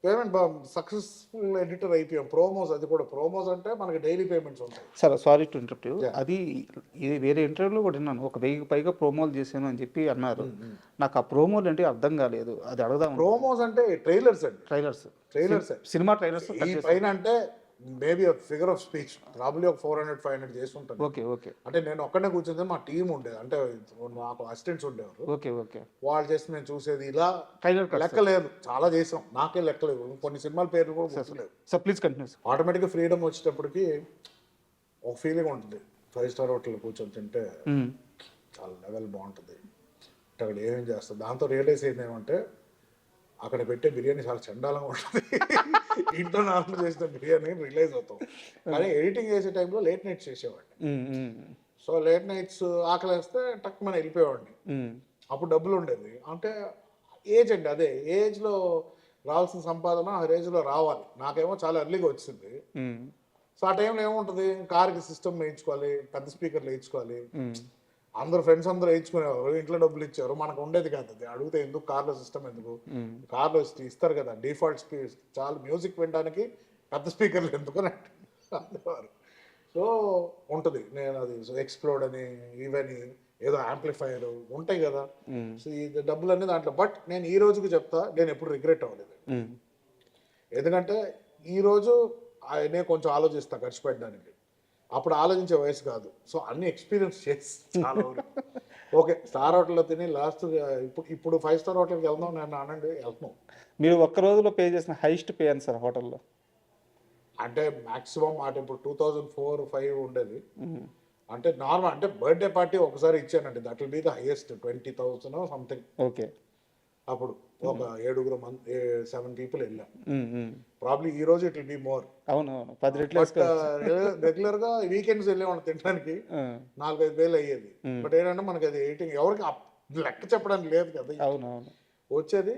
పేమెంట్ సక్సెస్ఫుల్ ఎడిటర్ అయిపోయాం. ప్రోమోస్, అది కూడా ప్రోమోస్ అంటే మనకి డైలీ పేమెంట్స్ ఉంటాయి. సరే, సారీ టు ఇంటరప్ట్ యూ. అది వేరే ఇంటర్వ్యూలో కూడా విన్నాను, 1000 పైగా ప్రోమోలు చేశాను అని చెప్పి అన్నారు. నాకు ఆ ప్రోమోలు అంటే అర్థం కాలేదు, అది అడగదాం. ప్రోమోస్ అంటే ట్రైలర్స్ అండి. Trailers cinema trailers. ఈ పైన అంటే maybe figure of speech probably ఒక 400-500 చేసి ఉంటాను. ఓకే. అంటే నేను ఒక్కడే కూర్చుంటే మా టీం ఉండేది, అంటే నాకు అసిస్టెంట్స్ ఉండేవారు. ఓకే. వాళ్ళు చేసి మేము చూసేది ఇలా లెక్క లేదు, చాలా చేసాం, నాకే లెక్కలేదు. కొన్ని సినిమాల పేర్లు కూడా గుర్తులేవు. So please continue. ఆటోమేటిక్గా ఫ్రీడమ్ వచ్చేటప్పటికి ఒక ఫీలింగ్ ఉంటుంది. 5 star హోటల్ కూర్చొని తింటే చాలా లెవెల్ బాగుంటుంది. అంటే అక్కడ ఏమేం చేస్తుంది, దాంతో రియలైజ్ అయింది ఏమంటే అక్కడ పెట్టే బిర్యానీ చాలా చండాలంగా ఉంటుంది. ఇంట్లో నార్మల్ చేసిన బిర్యానీ రిలీజ్ అవుతాం. కానీ ఎడిటింగ్ చేసే టైంలో లేట్ నైట్స్ చేసేవాడిని. సో లేట్ నైట్స్ ఆకలి వేస్తే టక్ మనం వెళ్ళిపోయేవాడిని. అప్పుడు డబ్బులు ఉండేది. అంటే ఏజ్ అండి, అదే ఏజ్లో రావాల్సిన సంపాదన ఆ ఏజ్లో రావాలి. నాకేమో చాలా ఎర్లీగా వచ్చింది. సో ఆ టైంలో ఏముంటుంది, కార్కి సిస్టమ్ వేయించుకోవాలి, పెద్ద స్పీకర్లు వేయించుకోవాలి. అందరు ఫ్రెండ్స్ అందరూ వేయించుకునేవారు, ఇంట్లో డబ్బులు ఇచ్చారు, మనకు ఉండేది కాదు. అది అడిగితే ఎందుకు కార్లో సిస్టమ్, ఎందుకు కార్లో ఇస్తారు కదా డిఫాల్ట్ స్పీకర్, చాలా మ్యూజిక్ వినడానికి పెద్ద స్పీకర్లు ఎందుకు అని అనేవారు. సో ఉంటుంది, నేను అది ఎక్స్ప్లోడ్ అని ఇవని ఏదో యాంప్లిఫైర్ ఉంటాయి కదా. సో ఈ డబ్బులు అన్నీ దాంట్లో. బట్ నేను ఈ రోజుకి చెప్తా, నేను ఎప్పుడు రిగ్రెట్ అవ్వలేదు. ఎందుకంటే ఈరోజు నేను కొంచెం ఆలోచిస్తా ఖర్చు పెట్టడానికి, అప్పుడు ఆలోచించే వయసు కాదు. సో అన్ని ఎక్స్పీరియన్స్ చేసి చాలా ఓకే. స్టార్ హోటల్లో తిని లాస్ట్ ఇప్పుడు 5 star హోటల్కి వెళ్దాం నేను అనండి, వెళ్తున్నాం. మీరు ఒక్క రోజులో పే చేసిన హైయెస్ట్ పే అని సార్ హోటల్లో? అంటే మాక్సిమం అంటే ఇప్పుడు 2004-05 ఉండేది. అంటే నార్మల్, అంటే బర్త్డే పార్టీ ఒకసారి ఇచ్చానండి, that will be the highest, 20,000 something. Okay. అప్పుడు ఒక 7 people వెళ్ళాం. ప్రాబ్లీ ఈ రోజు ఇట్ విల్ బి మోర్. అవును, 10 రెట్లు. రెగ్యులర్ గా వీకెండ్స్ వెళ్ళేవాళ్ళం తినడానికి, 4-5 వేలు అయ్యేది. బట్ ఏంటంటే మనకి అది ఎయిటింగ్ ఎవరికి లెక్క చెప్పడానికి లేదు కదా. అవునవును. వచ్చేది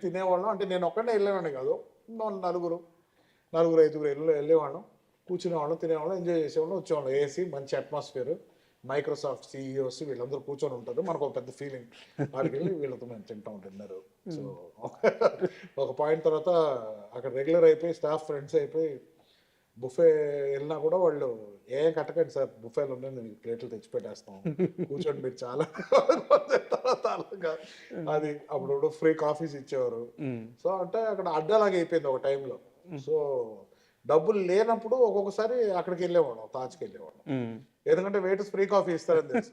తినేవాళ్ళం. అంటే నేను ఒక్కడే వెళ్ళేవాడిని కాదు, 4-5 వెళ్ళేవాళ్ళం, కూర్చునేవాళ్ళం, తినేవాళ్ళం, ఎంజాయ్ చేసేవాళ్ళం, వచ్చేవాళ్ళం. ఏసీ, మంచి అట్మాస్ఫియర్, మైక్రోసాఫ్ట్ సిఇఓస్ వీళ్ళందరూ కూర్చొని ఉంటారు. మనకు ఒక పెద్ద ఫీలింగ్, వాడికి వెళ్ళి వీళ్ళతో మేము తింటా ఉంటున్నారు. సో ఒక పాయింట్ తర్వాత అక్కడ రెగ్యులర్ అయిపోయి స్టాఫ్ ఫ్రెండ్స్ అయిపోయి బుఫే వెళ్ళినా కూడా వాళ్ళు ఏం కట్టకండి సార్, బుఫేలు ఉన్నాయి, నేను ప్లేట్లు తెచ్చి పెట్టేస్తాం, కూర్చోండి మీరు చాలా. అది అప్పుడు ఫ్రీ కాఫీస్ ఇచ్చేవారు. సో అంటే అక్కడ అడ్డాలాగా అయిపోయింది ఒక టైంలో. సో డబ్బులు లేనప్పుడు ఒక్కొక్కసారి అక్కడికి వెళ్ళేవాళ్ళం, తాజ్కి వెళ్ళేవాళ్ళం. ఎందుకంటే వెయిటర్స్ ఫ్రీ కాఫీ ఇస్తారని తెలుసు.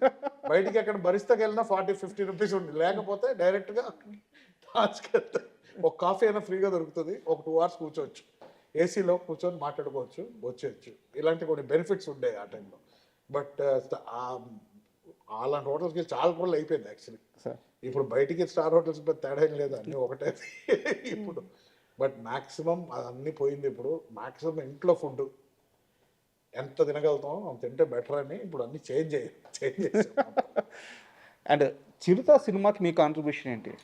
బయటికి ఎక్కడ బరిస్తాకి వెళ్ళినా 40-50 రూపీస్ ఉంది, లేకపోతే డైరెక్ట్గా తాజ్కి వెళ్తే ఒక కాఫీ అయినా ఫ్రీగా దొరుకుతుంది, ఒక 2 hours కూర్చోవచ్చు, ఏసీలో కూర్చొని మాట్లాడుకోవచ్చు, వచ్చేయచ్చు. ఇలాంటి కొన్ని బెనిఫిట్స్ ఉండేవి ఆ టైంలో. బట్ అలాంటి హోటల్స్కి చాలా రోజులు అయిపోయింది యాక్చువల్లీ. సార్ ఇప్పుడు బయటికి స్టార్ హోటల్స్ పెద్ద తేడా ఏం లేదు, అన్నీ ఒకటే ఇప్పుడు. బట్ మ్యాక్సిమం అన్నీ పోయింది ఇప్పుడు. మ్యాక్సిమం ఇంట్లో ఫుడ్ ఎంత తినగలుగుతాం అంత తింటే బెటర్ అని ఇప్పుడు అన్నీ చేంజ్ చేసాం. అండ్ చిరుత సినిమాకి మీ కాంట్రిబ్యూషన్ ఏంటి?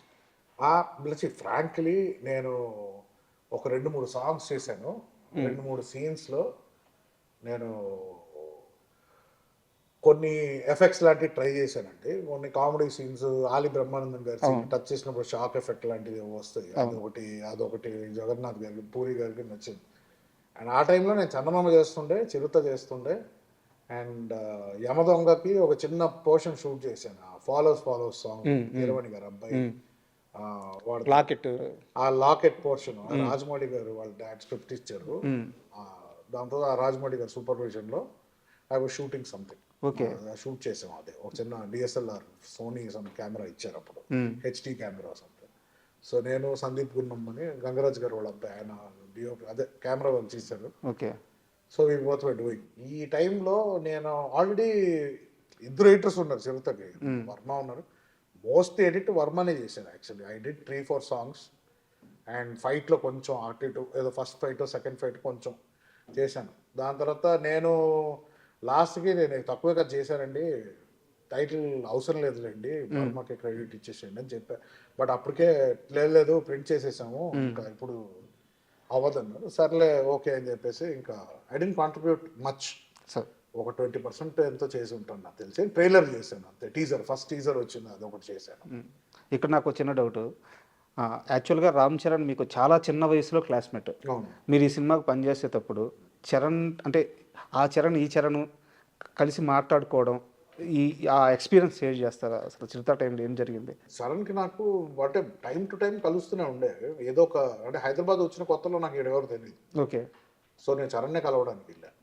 ఫ్రాంక్లీ నేను ఒక 2-3 సాంగ్స్ చేశాను, 2-3 సీన్స్లో నేను కొన్ని ఎఫెక్ట్స్ లాంటివి ట్రై చేశానండి. కొన్ని కామెడీ సీన్స్, ఆలి బ్రహ్మానందం గారి సీన్ టచ్ చేసినప్పుడు షాక్ ఎఫెక్ట్ లాంటివి వస్తాయి, అదొకటి జగన్నాథ్ గారికి, పూరి గారికి నచ్చింది. అండ్ ఆ టైంలో నేను చందమామ చేస్తుండే, చిరుత చేస్తుండే, అండ్ యమదొంగకి ఒక చిన్న పోర్షన్ షూట్ చేశాను. ఫాలోస్ సాంగ్ వీరమణి గారు అబ్బాయి వాడు ఆ లాకెట్ పోర్షన్ రాజమౌళి గారు వాళ్ళ డాడ్ స్క్రిప్ట్ ఇచ్చారు. దాంతో ఆ రాజమౌళి గారు సూపర్విజన్లో I was shooting something, shoot చేసాం. అదే ఒక చిన్న డిఎస్ఎల్ఆర్ సోనీ కెమెరా ఇచ్చారు అప్పుడు, హెచ్డి కెమెరా సంథింగ్. సో నేను సందీప్ గున్నం అని గంగరాజ్ గారు వాళ్ళ అబ్బాయి, ఆయన డిఓపి అదే కెమెరా వర్క్ చేశారు. So we both were doing. ఈ టైంలో నేను ఆల్రెడీ 2 ఎడిటర్స్ ఉన్నారు చిరుతకి, వర్మ ఉన్నారు. మోస్ట్ ఎడిట్ వర్మనే చేశాను actually. I did 3-4 songs and ఫైట్లో కొంచెం అటు ఇటు ఏదో ఫస్ట్ ఫైట్ సెకండ్ ఫైట్ కొంచెం చేశాను. దాని తర్వాత నేను లాస్ట్కి నేను తక్కువగా చేశానండి, టైటిల్ అవసరం లేదులేండి, వర్మకి క్రెడిట్ ఇచ్చేసేయండి అని చెప్పా. బట్ అప్పటికే లేదు ప్రింట్ చేసేసాము, ఇంకా ఇప్పుడు అవ్వదన్నారు. సర్లే ఓకే అని చెప్పేసి ఇంకా ఐ డెంట్ కాంట్రిబ్యూట్ మచ్, ఒక 20% ఎంతో చేసి ఉంటాను నాకు తెలిసి. ట్రైలర్ చేశాను అంతే, టీజర్, ఫస్ట్ టీజర్ వచ్చింది అది ఒకటి చేశాను. ఇక్కడ నాకు చిన్న డౌట్, యాక్చువల్గా రామ్ చరణ్ మీకు చాలా చిన్న వయసులో క్లాస్మేట్. మీరు ఈ సినిమాకి పనిచేసేటప్పుడు చరణ్ అంటే ఆ చరణ్ ఈ చరణ్ కలిసి మాట్లాడుకోవడం, ఆ ఎక్స్పీరియన్స్ షేర్ చేస్తారా? అసలు చిరుత టైంలో ఏం జరిగింది? చరణ్కి నాకు అంటే టైం టు టైం కలుస్తూనే ఉండే. ఏదో ఒక అంటే హైదరాబాద్ వచ్చిన కొత్తలో నాకు ఎవరు తెలియదు. ఓకే. సో నేను చరణ్నే కలవడానికి వెళ్ళాను.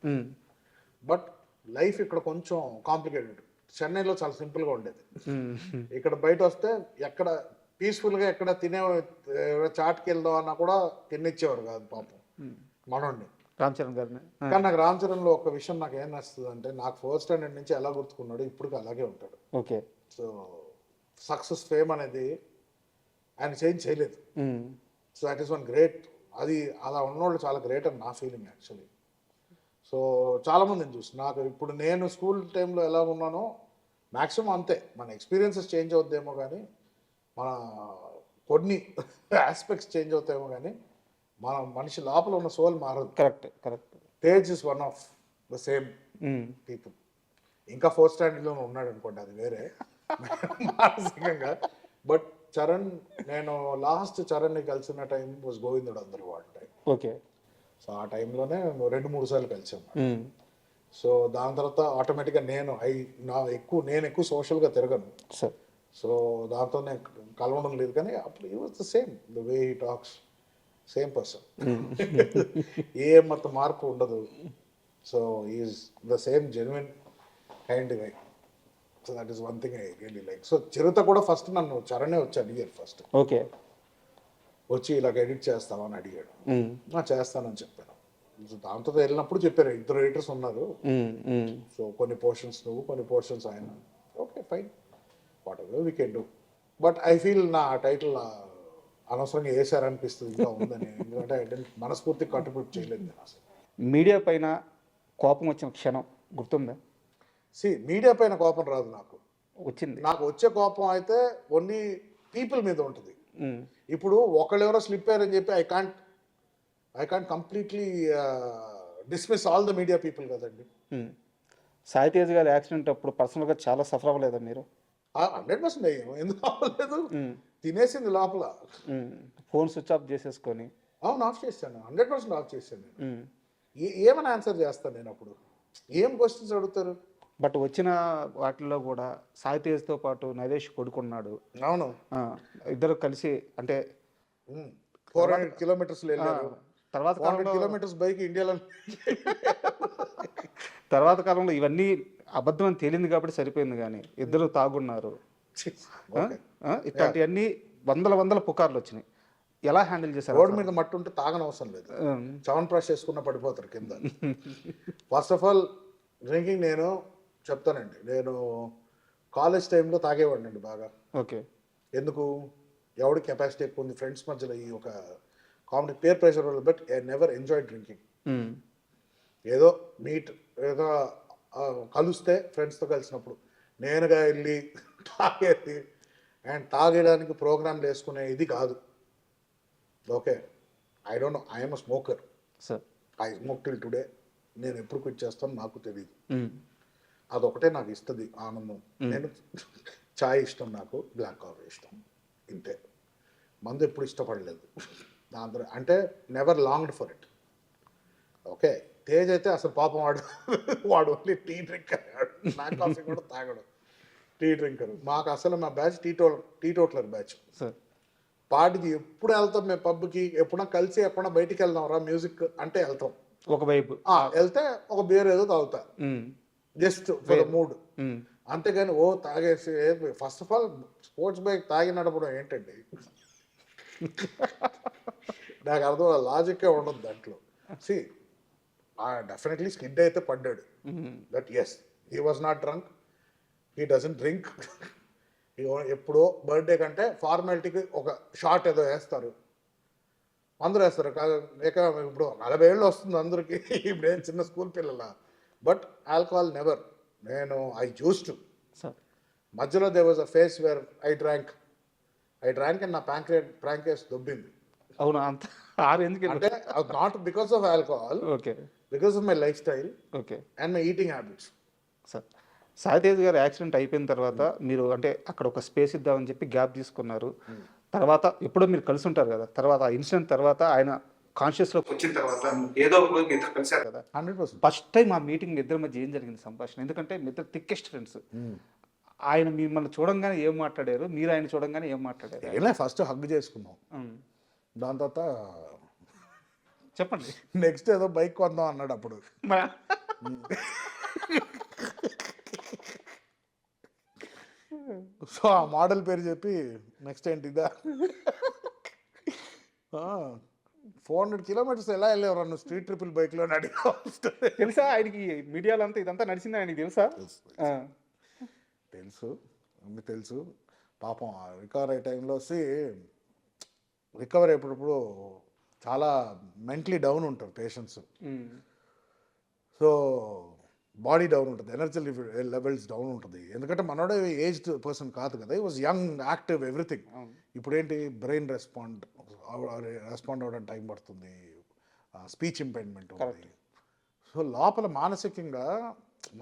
బట్ లైఫ్ ఇక్కడ కొంచెం కాంప్లికేటెడ్. చెన్నైలో చాలా సింపుల్గా ఉండేది. ఇక్కడ బయట వస్తే ఎక్కడ పీస్ఫుల్గా ఎక్కడ చాట్కి వెళ్దాం అన్నా కూడా తినిచ్చేవారు కాదు పాపం మనోడిని, రామ్ చరణ్ గారిని. కానీ నాకు రామ్ చరణ్లో ఒక విషయం నాకు ఏం నచ్చుతుంది అంటే, నాకు 4th స్టాండర్డ్ నుంచి ఎలా గుర్తుకున్నాడు ఇప్పుడు అలాగే ఉంటాడు. ఓకే. సో సక్సెస్ ఫేమ్ అనేది ఆయన చేంజ్ చేయలేదు. So that is one great. అది అలా ఉన్నోళ్ళు చాలా గ్రేట్ అని నా ఫీలింగ్ యాక్చువల్లీ. సో చాలామందిని చూసి నాకు ఇప్పుడు నేను స్కూల్ టైంలో ఎలా ఉన్నానో మ్యాక్సిమం అంతే. మన ఎక్స్పీరియన్సెస్ చేంజ్ అవుద్దేమో కానీ, మన కొన్ని ఆస్పెక్ట్స్ చేంజ్ అవుతాయేమో కానీ మన మనిషి లోపల ఉన్న సోల్ మారదు. Correct. Tej is one of the same people. ఇంకా 4th స్టాండర్డ్లో ఉన్నాడు అనుకోండి, అది వేరే మానసికంగా. బట్ చరణ్, నేను లాస్ట్ చరణ్ని కలిసిన టైం వాజ్ గోవిందుడు అందరు వాడి టైం. ఓకే. సో ఆ టైంలోనే 2-3 సార్లు కలిసాము. సో దాని తర్వాత ఆటోమేటిక్గా నేను ఎక్కువ సోషల్గా తిరగను. సో దాంతో నేను కలవడం లేదు, కానీ అప్పుడు ఈ was the same, the way he talks, same person. ఏ మొత్తం మార్పు ఉండదు. So is the same genuine kind guy. So that is one thing I really like. So Chirutha కూడా ఫస్ట్ నన్ను చరణే వచ్చి అడిగారు ఫస్ట్. ఓకే. వచ్చి ఇలాగ ఎడిట్ చేస్తామని అడిగాడు. చేస్తానని చెప్పాను. సో దాంతో వెళ్ళినప్పుడు చెప్పారు 2 ఎడిటర్స్ ఉన్నారు, సో కొన్ని పోర్షన్స్ నువ్వు, కొన్ని పోర్షన్స్ ఆయన. Okay fine, what ever we can do. But I feel నా టైటిల్ అనవసరంగా వేసారనిపిస్తుంది ఇంకా ఉందని, ఎందుకంటే మనస్ఫూర్తిగా కాంట్రిబ్యూట్ చేయలేదు నేను అసలు. మీడియా పైన కోపం వచ్చిన క్షణం గుర్తుందా? మీడియా పైన కోపం రాదు నాకు. వచ్చింది. నాకు వచ్చే కోపం అయితే ఓన్లీ పీపుల్ మీద ఉంటుంది. ఇప్పుడు ఒకళ్ళెవరో స్లిప్ అయ్యారని చెప్పి I can't completely dismiss all the media people కదండి. సాయి తేజ్ గారి యాక్సిడెంట్ అప్పుడు పర్సనల్గా చాలా సఫర్ అవ్వలేదా మీరు? 100% అయ్యాము. ఎందుకు అవ్వలేదు, తినేసింది లోపల. ఫోన్ స్విచ్ ఆఫ్ చేసేసుకొని. అవును, ఆఫ్ చేశాను, 100% ఆఫ్ చేశాను నేను. ఏమని ఆన్సర్ చేస్తాను నేను అప్పుడు? ఏం క్వశ్చన్స్ అడుగుతారు? బట్ వచ్చిన వాటిల్లో కూడా సాయి తేజ్తో పాటు నరేష్ కొడుకున్నాడు. అవును, ఇద్దరు కలిసి అంటే 400 కిలోమీటర్స్ వెళ్ళారు. తర్వాత కిలోమీటర్స్ బైక్ ఇండియాలో. తర్వాత కాలంలో ఇవన్నీ అబద్ధం అని తేలింది కాబట్టి సరిపోయింది, కానీ ఇద్దరు తాగున్నారు, ఇట్లాంటివన్నీ వందల పుకార్లు వచ్చినాయి. ఎలా హ్యాండిల్ చేశారు? రోడ్ మీద మట్టి ఉంటే తాగనవసరం లేదు, చవన్ బ్రష్ చేసుకున్న పడిపోతారు కింద. ఫస్ట్ ఆఫ్ ఆల్ డ్రింకింగ్ నేను చెప్తానండి, నేను కాలేజ్ టైంలో తాగేవాడిని అండి బాగా. ఓకే. ఎందుకు, ఎవడి కెపాసిటీ ఎక్కువ ఉంది ఫ్రెండ్స్ మధ్యలో, ఈ ఒక కామెడీ పేర్ ప్రెషర్ వల్ల. But I never enjoy drinking. ఏదో ఏదో కలిస్తే ఫ్రెండ్స్తో కలిసినప్పుడు నేనుగా వెళ్ళి తాగేది అండ్ తాగేయడానికి ప్రోగ్రాంలు వేసుకునే ఇది కాదు. Okay, I don't know, I'm a smoker, I smoke till today. నేను ఎప్పుడు క్విట్ చేస్తాను నాకు తెలియదు. అదొకటే నాకు ఇస్తుంది ఆనందం. నేను చాయ్ ఇష్టం, నాకు బ్లాక్ కాఫీ ఇష్టం, ఇంతే. మందు ఎప్పుడు ఇష్టపడలేదు దాంతో, అంటే never longed for it. Okay, Tej అయితే అసలు పాపం వాడు only tea drinker, black coffee కూడా తాగడు, టీ డ్రింకర్. మాకు అసలు మా బ్యాచ్ టీ టోట్లర్ బ్యాచ్. పార్టీకి ఎప్పుడు వెళ్తాం మేము, పబ్కి ఎప్పుడన్నా కలిసి ఎప్పుడన్నా బయటికి వెళ్దాం రా మ్యూజిక్ అంటే వెళ్తాం. ఒకవైపు వెళ్తే ఒక బీర్ ఏదో తాగుతా, జస్ట్ ఫర్ మూడ్. అంతేగాని ఓ తాగేసి, first of all sports bike తాగి నడపడం ఏంటండి, నాకు అర్థం లాజిక్కే ఉండదు దాంట్లో. సి డెఫినెట్లీ స్కిడ్ అయితే పడ్డాడు, but yes he was not drunk, he doesn't drink. ఎప్పుడో బర్త్డే కంటే ఫార్మాలిటీకి ఒక షార్ట్ ఏదో వేస్తారు, అందరూ వేస్తారు. ఇప్పుడు 40 ఏళ్ళు వస్తుంది అందరికి, ఇప్పుడు ఏం చిన్న స్కూల్ పిల్లల. But alcohol never. నేను ఐ యూస్ టు. మధ్యలో they was a face where I drank and నా ప్రాంకేస్ దొబ్బింది. అవునా? అంత అంటే not because of alcohol, okay, because of my life style okay, and my eating habits. Sir, Sai Tej గారు accident అయిపోయిన తర్వాత మీరు అంటే అక్కడ ఒక స్పేస్ ఇద్దామని చెప్పి గ్యాప్ తీసుకున్నారు. తర్వాత ఎప్పుడో మీరు కలిసి ఉంటారు కదా, తర్వాత ఆ ఇన్సిడెంట్ తర్వాత ఆయన కాన్షియస్లోకి వచ్చిన తర్వాత ఏదో ఒక రోజు మీ ఇద్దరు కలిసారు కదా, 100%. ఫస్ట్ టైం ఆ మీటింగ్ మీ ఇద్దరి మధ్య ఏం జరిగింది సంభాషణ? ఎందుకంటే మీ ఇద్దరు థిక్కెస్ట్ ఫ్రెండ్స్. ఆయన మిమ్మల్ని చూడంగానే ఏం మాట్లాడారు, మీరు ఆయన చూడంగానే ఏం మాట్లాడారు? ఇలా ఫస్ట్ హగ్ చేసుకున్నాం, దాని తర్వాత చెప్పండి. నెక్స్ట్ ఏదో బైక్ కొందాం అన్నాడు అప్పుడు. సో ఆ మోడల్ పేరు చెప్పి నెక్స్ట్ ఏంటి ఇదా, 400 కిలోమీటర్స్ ఎలా వెళ్ళేవారు నువ్వు స్ట్రీట్ ట్రిపుల్ బైక్లో అడిగా. తెలుసా ఆయనకి, మీడియాలో అంతా ఇదంతా నడిచింది ఆయనకి తెలుసా? తెలుసు, అన్ని తెలుసు. పాపం రికవర్ అయ్యే టైంలో రికవర్ అయ్యేటప్పుడు చాలా మెంటలీ డౌన్ ఉంటారు పేషెంట్స్. సో బాడీ డౌన్ ఉంటుంది, ఎనర్జీ లెవెల్స్ డౌన్ ఉంటుంది. ఎందుకంటే మనోడే ఏజ్డ్ పర్సన్ కాదు కదా, ఈ వాజ్ యంగ్, యాక్టివ్, ఎవ్రీథింగ్. ఇప్పుడేంటి బ్రెయిన్ రెస్పాండ్ అవ్వడానికి టైం పడుతుంది, స్పీచ్ ఇంపైర్మెంట్ ఉంది. సో లోపల మానసికంగా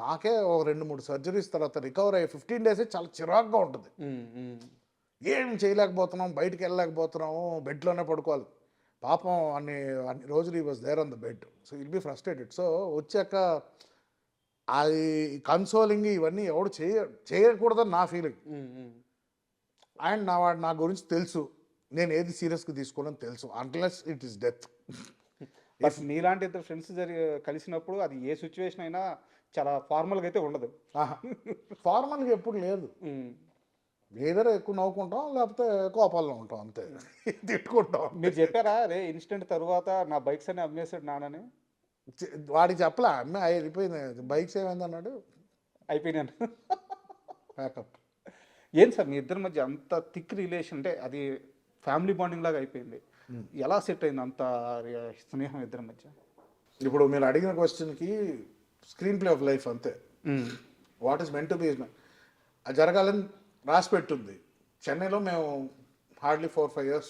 నాకే ఒక 2-3 సర్జరీస్ తర్వాత రికవర్ అయ్యి 15 days చాలా చిరాగ్గా ఉంటుంది. ఏం చేయలేకపోతున్నాం, బయటికి వెళ్ళలేకపోతున్నాము, బెడ్లోనే పడుకోవాలి. పాపం అన్ని రోజులు ఈ was there on the bed. So will be frustrated. So వచ్చాక అది కన్సోలింగ్ ఇవన్నీ ఎవడు చేయకూడదని నా ఫీలింగ్. అండ్ నా గురించి తెలుసు, నేను ఏది సీరియస్గా తీసుకోవాలని తెలుసు, unless it is death. But మీలాంటి ఇద్దరు ఫ్రెండ్స్ కలిసినప్పుడు అది ఏ సిచ్యువేషన్ అయినా చాలా ఫార్మల్గా అయితే ఉండదు. ఫార్మల్గా ఎప్పుడు లేదు, ఏదైనా ఎక్కువ నవ్వుకుంటాం, లేకపోతే కోపాల్లో ఉంటాం, అంతే, తిట్టుకుంటాం. మీరు చెప్పారా రే ఇన్సిడెంట్ తర్వాత నా బైక్స్ అని అమ్మేసాడు నాన్నని? వాడికి చెప్పలే, అమ్మే అయిపోయింది, బైక్స్ ఏమైంది అన్నాడు, అయిపోయినాను, ప్యాకప్. ఏం సార్ మీ ఇద్దరి మధ్య అంత థిక్ రిలేషన్, అంటే అది ఫ్యామిలీ బాండింగ్ లాగా అయిపోయింది, ఎలా సెట్ అయింది అంత స్నేహం ఇద్దరి మధ్య? ఇప్పుడు మీరు అడిగిన క్వశ్చన్కి స్క్రీన్ ప్లే ఆఫ్ లైఫ్ అంతే. What is meant to be అది జరగాలని రాసి పెట్టుంది. చెన్నైలో మేము హార్డ్లీ 4-5 years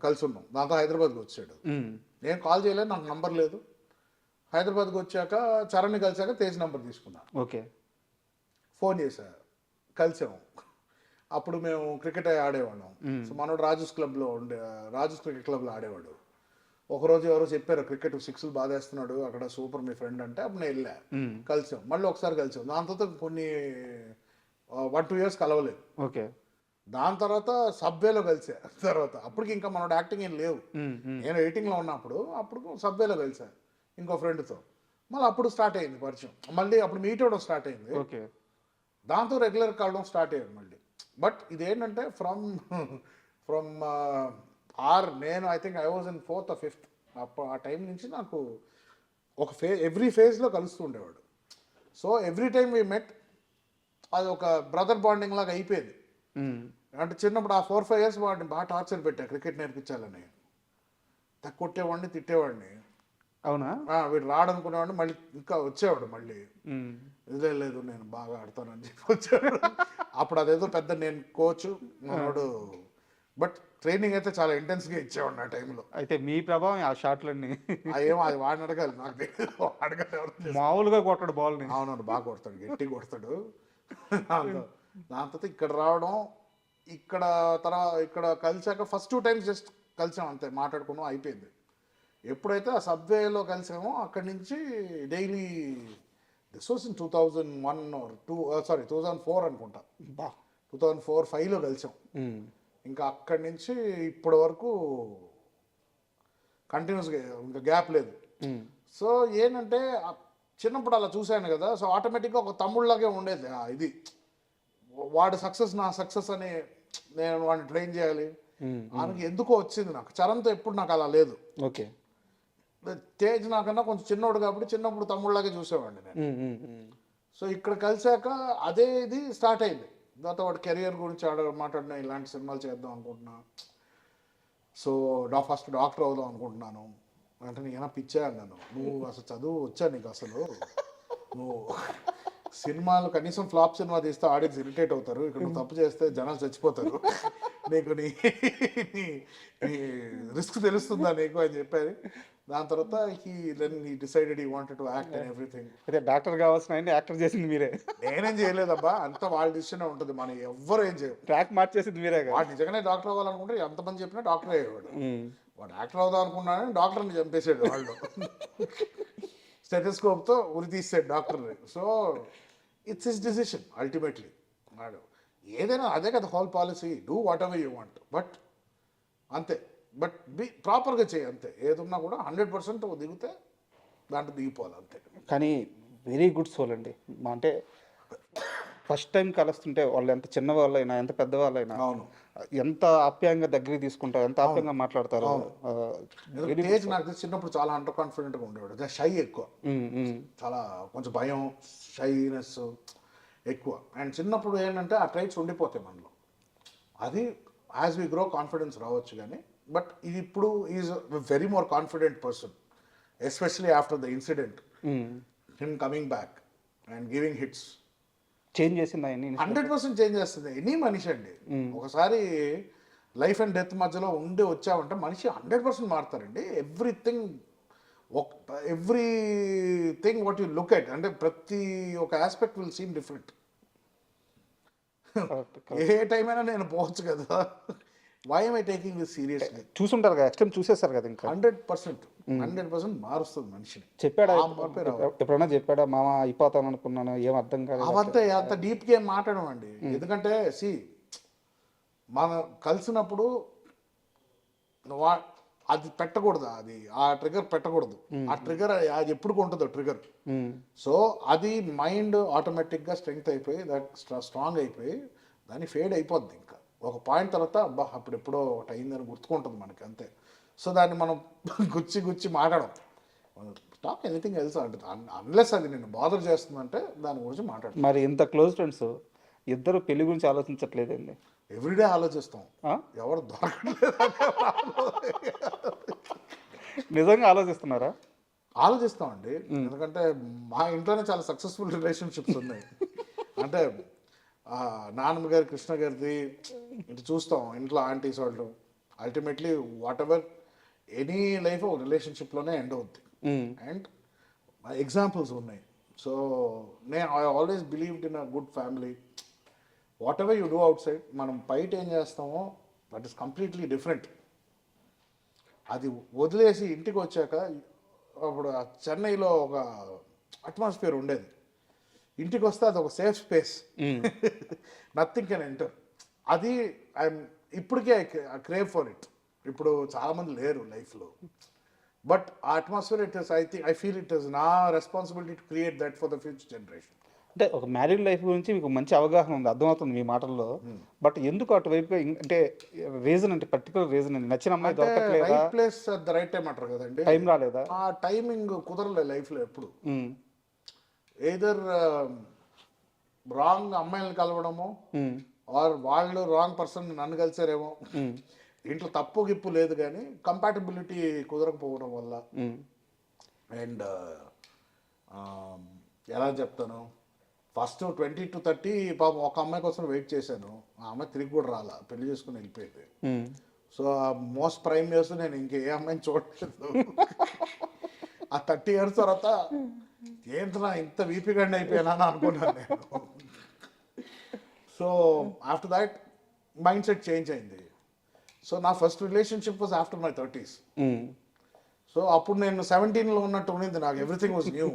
కలిసి ఉన్నాం. దాంతో హైదరాబాద్కి వచ్చాడు, నేను కాల్ చేయలేదు, నాకు నంబర్ లేదు. హైదరాబాద్కి వచ్చాక చరణ్ని కలిసాక తేజ్ నెంబర్ తీసుకున్నా. ఓకే, ఫోన్ చేశా, కలిసాము. అప్పుడు మేము క్రికెట్ ఆడేవాళ్ళం. సో మనోడు రాజూస్ క్రికెట్ క్లబ్లో ఆడేవాడు. ఒకరోజు ఎవరో చెప్పారు క్రికెట్ 6 బాధేస్తున్నాడు అక్కడ, సూపర్ మీ ఫ్రెండ్ అంటే, అప్పుడు నేను వెళ్ళా, కలిసాం, మళ్ళీ ఒకసారి కలిసాం. దాని తర్వాత కొన్ని 1-2 years కలవలేదు. ఓకే, దాని తర్వాత సబ్వేలో కలిసా. తర్వాత అప్పటికి ఇంకా మనోడు యాక్టింగ్ ఏం లేవు, నేను ఎడిటింగ్లో ఉన్నప్పుడు అప్పుడు సబ్వేలో కలిసా ఇంకో ఫ్రెండ్తో. మళ్ళీ అప్పుడు స్టార్ట్ అయింది పరిచయం, మళ్ళీ అప్పుడు మీట్ అవ్వడం స్టార్ట్ అయింది, ఓకే. దాంతో రెగ్యులర్ కలవడం స్టార్ట్ అయ్యింది మళ్ళీ. బట్ ఇదేంటంటే ఫ్రమ్ నేను I think I was in 4th or 5th, అప్పుడు ఆ టైం నుంచి నాకు ఒక ఎవ్రీ ఫేజ్లో కలుస్తూ ఉండేవాడు. So every time we met, అది ఒక బ్రదర్ బాండింగ్ లాగా అయిపోయింది. అంటే చిన్నప్పుడు ఆ 4-5 years వాడిని బాగా టార్చర్ పెట్టా క్రికెట్ నేర్పించాలని, కొట్టేవాడిని, తిట్టేవాడిని. అవునా? వీడు రాడనుకునేవాడిని, మళ్ళీ ఇంకా వచ్చేవాడు మళ్ళీ, లేదు నేను బాగా ఆడతానని చెప్పి వచ్చాడు. అప్పుడు అదేదో పెద్ద నేను కోచ్ మనోడు, బట్ ట్రైనింగ్ అయితే చాలా ఇంటెన్స్గా ఇచ్చేవాడు ఆ టైంలో. అయితే మీ ప్రభావం ఆ షాట్లన్నీ ఏమో అది వాడిని అడగాలి, నాకు తెలియదు, అడగాలి ఎవరు. మామూలుగా కొట్టాడు బాల్ని. అవునవును, బాగా కొడతాడు, గట్టి కొడతాడు. దాని తర్వాత ఇక్కడ రావడం, ఇక్కడ కలిసాక ఫస్ట్ 2 times జస్ట్ కలిసాం అంతే, మాట్లాడుకున్నాం, అయిపోయింది. ఎప్పుడైతే ఆ సబ్వేలో కలిసామో అక్కడి నుంచి daily, this was in 2001 or 2004 అనుకుంటా, 2004-5లో కలిసాం. ఇంకా అక్కడి నుంచి ఇప్పటి వరకు కంటిన్యూస్గా, ఇంకా గ్యాప్ లేదు. సో ఏంటంటే చిన్నప్పుడు అలా చూశాను కదా, సో ఆటోమేటిక్గా ఒక తమ్ముళ్ళలాగే ఉండేది ఇది. వాడు సక్సెస్ నా సక్సెస్ అని నేను వాడిని ట్రైన్ చేయాలి ఆయనకి ఎందుకో వచ్చింది. నాకు చరణ్తో ఎప్పుడు నాకు అలా లేదు. ఓకే. తేజ్ నాకన్నా కొంచెం చిన్నోడు కాబట్టి చిన్నప్పుడు తమ్ముళ్ళలాగే చూసేవాడిని నేను. సో ఇక్కడ కలిసాక అదే ఇది స్టార్ట్ అయింది. దాంతో వాడు కెరియర్ గురించి మాట్లాడినా, ఇలాంటి సినిమాలు చేద్దాం అనుకుంటున్నా, సో ఫస్ట్ డాక్టర్ అవుదాం అనుకుంటున్నాను అంటే, నేను పిచ్చా అన్నాను. నువ్వు అసలు చదువు వచ్చా నీకు? అసలు నువ్వు సినిమాలు కనీసం ఫ్లాప్ సినిమా తీస్తే ఆడియన్స్ ఇరిటేట్ అవుతారు, ఇక్కడ నువ్వు తప్పు చేస్తే జనాలు చచ్చిపోతారు, నీకు నీ రిస్క్ తెలుస్తుందా నీకు అని చెప్పారు. దాని తర్వాత he decided he wanted to act and everything. అదే డాక్టర్ కావాల్సిన యాక్టర్ చేసింది మీరే? నేనేం చేయలేదబ్బా, అంతా వాళ్ళ డిసిషన్ ఉంటుంది, మనం ఎవ్వరు ఏం చేయరు. ట్రాక్ మార్చేసింది మీరే. వాడు నిజంగానే డాక్టర్ అవ్వాలనుకుంటే ఎంతమంది చెప్పినా డాక్టర్ అయ్యేవాడు. వాడు యాక్టర్ అవుదాం అనుకున్నాడని డాక్టర్ని చంపేసాడు వాళ్ళు, స్టెథోస్కోప్తో ఉరి తీసాడు డాక్టర్ని. So it's his decision ultimately. వాడు ఏదైనా అదే కదా whole policy, do what ever you want, but అంతే, బట్ ప్రాపర్గా చేయి అంతే. ఏదున్నా కూడా 100% దిగితే దాంట్లో దిగిపోవాలి అంతే. కానీ వెరీ గుడ్ సోల్ అండి. అంటే ఫస్ట్ టైం కలుస్తుంటే వాళ్ళు ఎంత చిన్న వాళ్ళైనా ఎంత పెద్ద వాళ్ళైనా ఎంత ఆప్యాయంగా దగ్గరికి తీసుకుంటారు, ఎంత ఆప్యాయంగా మాట్లాడతారు. తేజ్ నాకు చిన్నప్పుడు చాలా అండర్ కాన్ఫిడెంట్గా ఉండేవాడు, షై ఎక్కువ, చాలా కొంచెం భయం, షైనెస్ ఎక్కువ. అండ్ చిన్నప్పుడు ఏంటంటే ఆ ట్రైట్స్ ఉండిపోతాయి మనలో. అది యాజ్ వి గ్రో కాన్ఫిడెన్స్ రావచ్చు కానీ, బట్ ఇది ఇప్పుడు is very more confident person, especially after the incident, him coming back and giving hits. Change చేసింది 100% చేంజ్ చేస్తుంది ఎనీ మనిషి అండి. ఒకసారి లైఫ్ అండ్ డెత్ మధ్యలో ఉండి వచ్చామంటే మనిషి 100% మారుతారండి. Everything what you look at, అంటే ప్రతి ఒక ఆస్పెక్ట్ విల్ సీమ్ డిఫరెంట్. ఏ టైం అయినా నేను పోవచ్చు కదా, why am I taking this seriously? చూసుంటారు కదా, ఎక్స్టెంట్ చూసేస్తారు కదా, ఇంకా 100% మారుస్తుంది మనిషిని. చెప్పాడా ఎప్పుడైనా? చెప్పాడా మామ అయిపోతాను అనుకున్నాను, ఏం అర్థం కాదు? అవంతా అంత డీప్గా ఏం మాట్లాడమండి, ఎందుకంటే మనం కలిసినప్పుడు అది పెట్టకూడదు, అది ఆ ట్రిగర్ పెట్టకూడదు. ఆ ట్రిగర్ అది ఎప్పుడు ఉంటుందో ట్రిగర్. సో అది మైండ్ ఆటోమేటిక్గా స్ట్రెంగ్త్ అయిపోయి స్ట్రాంగ్ అయిపోయి దాన్ని ఫేడ్ అయిపోద్ది. ఇంకా ఒక పాయింట్ తర్వాత అబ్బా అప్పుడు ఎప్పుడో ఒకటి అయిందని గుర్తుకుంటుంది మనకి అంతే. సో దాన్ని మనం గుచ్చి మాట్లాడడం, టాక్ ఎనీథింగ్ ఎల్స్ అంటే, అన్లెస్ అది నేను బాదర్ చేస్తుందంటే దాని గురించి మాట్లాడడం. మరి ఇంత క్లోజ్ ఫ్రెండ్స్ ఇద్దరు పెళ్లి గురించి ఆలోచించట్లేదండి? ఎవ్రీడే ఆలోచిస్తాం, ఎవరు దొరకట్లేదు. నిజంగా ఆలోచిస్తున్నారా? ఆలోచిస్తామండి, ఎందుకంటే మా ఇంట్లోనే చాలా సక్సెస్ఫుల్ రిలేషన్షిప్స్ ఉన్నాయి. అంటే నాన్నమ్మ గారి, కృష్ణ గారిది ఇటు చూస్తాం, ఇంట్లో ఆంటీస్ వాళ్ళు, ultimately what ever any life ఒక రిలేషన్షిప్లోనే ఎండ్ అవుద్ది. అండ్ ఎగ్జాంపుల్స్ ఉన్నాయి. సో నేను I always believed in a good family. What ever you do out side, మనం బయట ఏం చేస్తామో దట్ ఈస్ కంప్లీట్లీ డిఫరెంట్. అది వదిలేసి ఇంటికి వచ్చాక, అప్పుడు చెన్నైలో ఒక అట్మాస్ఫియర్ ఉండేది, ఇంటికి వస్తే అది ఒక safe space, nothing can enter. అది ఇప్పటికే ఐ క్రేవ్ ఫర్ ఇట్. ఇప్పుడు చాలామంది లేరు లైఫ్లో, బట్ ఆ atmosphere it is I feel it is నా responsibility to create that for the future generation. అంటే ఒక మ్యారీడ్ లైఫ్ గురించి మీకు మంచి అవగాహన ఉంది, అర్థమవుతుంది మీ మాటల్లో. బట్ ఎందుకు అటువైపు అంటే రీజన్, అంటే పర్టికులర్ రీజన్ నచ్చిన అమ్మాయి దొరకట్లేదా, right place at the right time అంటారు కదండి, టైం రాలేదా? ఆ టైమింగ్ కుదరలే లైఫ్లో ఎప్పుడు. ఎయిదర్ రాంగ్ అమ్మాయిలను కలవడము, ఆర్ వాళ్ళు రాంగ్ పర్సన్ నన్ను కలిసారేమో. దీంట్లో తప్పు గిప్పు లేదు, కానీ కంపాటబిలిటీ కుదరకపోవడం వల్ల. అండ్ ఎలా చెప్తాను, ఫస్ట్ 20 to 30 పాపం ఒక అమ్మాయి కోసం వెయిట్ చేశాను. ఆ అమ్మాయి తిరిగి కూడా రాలా, పెళ్లి చేసుకుని వెళ్ళిపోయింది. సో ఆ మోస్ట్ ప్రైమ్ ఇయర్స్ నేను ఇంకే అమ్మాయిని చూడలేదు. ఆ 30 years తర్వాత ఏంటన్నా ఇంత వీపిగండి అయిపోయానా అని అనుకున్నాను నేను. So after that mindset change అయింది. సో నా first relationship was after my 30s. So అప్పుడు నేను 17లో ఉన్నట్టు ఉన్నది, నాకు everything was new.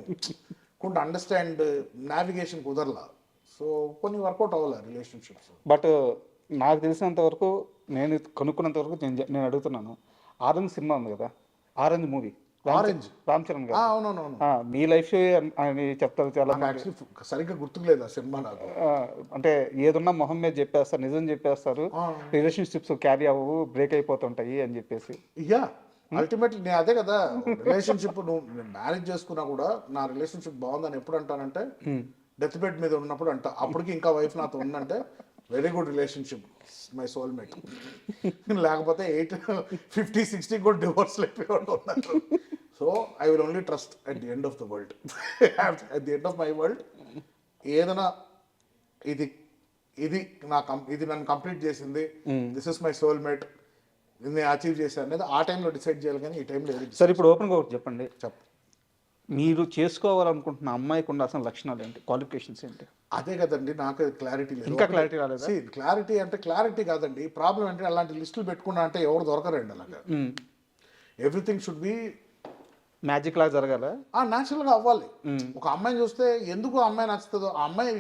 Couldn't understand navigation కుదరలా. సో కొన్ని వర్కౌట్ అవ్వాలి రిలేషన్షిప్స్. బట్ నాకు తెలిసినంత వరకు, నేను కనుక్కున్నంత వరకు నేను అడుగుతున్నాను, ఆరెంజ్ సినిమా ఉంది కదా, orange movie, orange Ram Charan గారు, అవునవును, మీ లైఫ్ అని చెప్తారు చాలా మంది. యాక్చువల్లీ సరిగ్గా గుర్తుకులేదు ఆ సినిమా నాకు. అంటే ఏదున్నా మొహం మీద చెప్పేస్తారు, నిజం చెప్పేస్తారు, రిలేషన్షిప్స్ క్యారీ అవ్వవు, బ్రేక్ అయిపోతుంటాయి అని చెప్పేసి. యా, అల్టిమేట్లీ నేను అదే కదా, రిలేషన్షిప్ నువ్వు మ్యారేజ్ చేసుకున్నా కూడా నా రిలేషన్షిప్ బాగుందని ఎప్పుడు అంటానంటే డెత్ బెడ్ మీద ఉన్నప్పుడు అంట. అప్పటికి ఇంకా వైఫ్ నాతో ఉందంటే very good relationship, my soulmate. లేకపోతే 50-60 కూడా డివోర్స్ అయిపోయేవాడు ఉన్నారు. So I will only trust at the end of the world. At the end of my world ఏదైనా ఇది నన్ను కంప్లీట్ చేసింది, దిస్ ఇస్ మై సోల్మేట్, నేను అచీవ్ చేశాను అనేది ఆ టైంలో డిసైడ్ చేయాలి, కానీ ఈ టైంలో ఏది. సరే, ఇప్పుడు ఓపెన్గా ఒకటి చెప్పండి. మీరు చేసుకోవాలనుకుంటున్న అమ్మాయికి ఉండాల్సిన లక్షణాలు ఏంటి, క్వాలిఫికేషన్స్ ఏంటి? అదే కదండి, నాకు క్లారిటీ లేదు. ఇంకా క్లారిటీ రాలేదు. క్లారిటీ అంటే క్లారిటీ కాదండి, ప్రాబ్లం అంటే అలాంటి లిస్టులు పెట్టుకున్నా అంటే ఎవరు దొరకరండి అలాగా. ఎవ్రీథింగ్ షుడ్ బి మ్యాజిక్ లాగా జరగాల, న్యాచురల్గా అవ్వాలి. ఒక అమ్మాయిని చూస్తే ఎందుకు అమ్మాయి నచ్చుతుందో, ఆ అమ్మాయి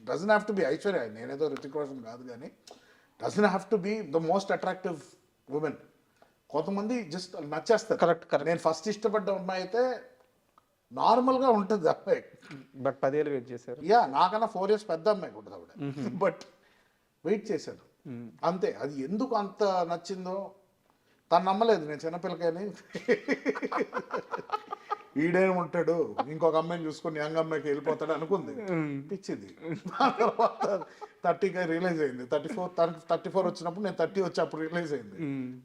doesn't have to be Aishwarya, నేనేదో రితిక్ రోషన్ కాదు, కానీ doesn't have to be the most attractive women. కొంతమంది జస్ట్ నచ్చేస్తారు. కరెక్ట్. నేను ఫస్ట్ ఇష్టపడ్డ అమ్మాయి అయితే నార్మల్గా ఉంటుంది అమ్మాయి, బట్ 10 ఏళ్ళు వెయిట్ చేశారు. యా, నాకన్నా 4 years పెద్ద అమ్మాయి ఉంటుంది ఆవిడ, బట్ వెయిట్ చేశాను అంతే. అది ఎందుకు అంత నచ్చిందో తను నమ్మలేదు, నేను చిన్నపిల్లకని ఈడేమి ఉంటాడు ఇంకొక అమ్మాయిని చూసుకొని యంగ్ అమ్మాయికి వెళ్ళిపోతాడు అనుకుంది, పిచ్చింది. తర్వాత 30కి రియలైజ్ అయింది, 34 వచ్చినప్పుడు నేను 30 వచ్చి అప్పుడు రియలైజ్ అయింది.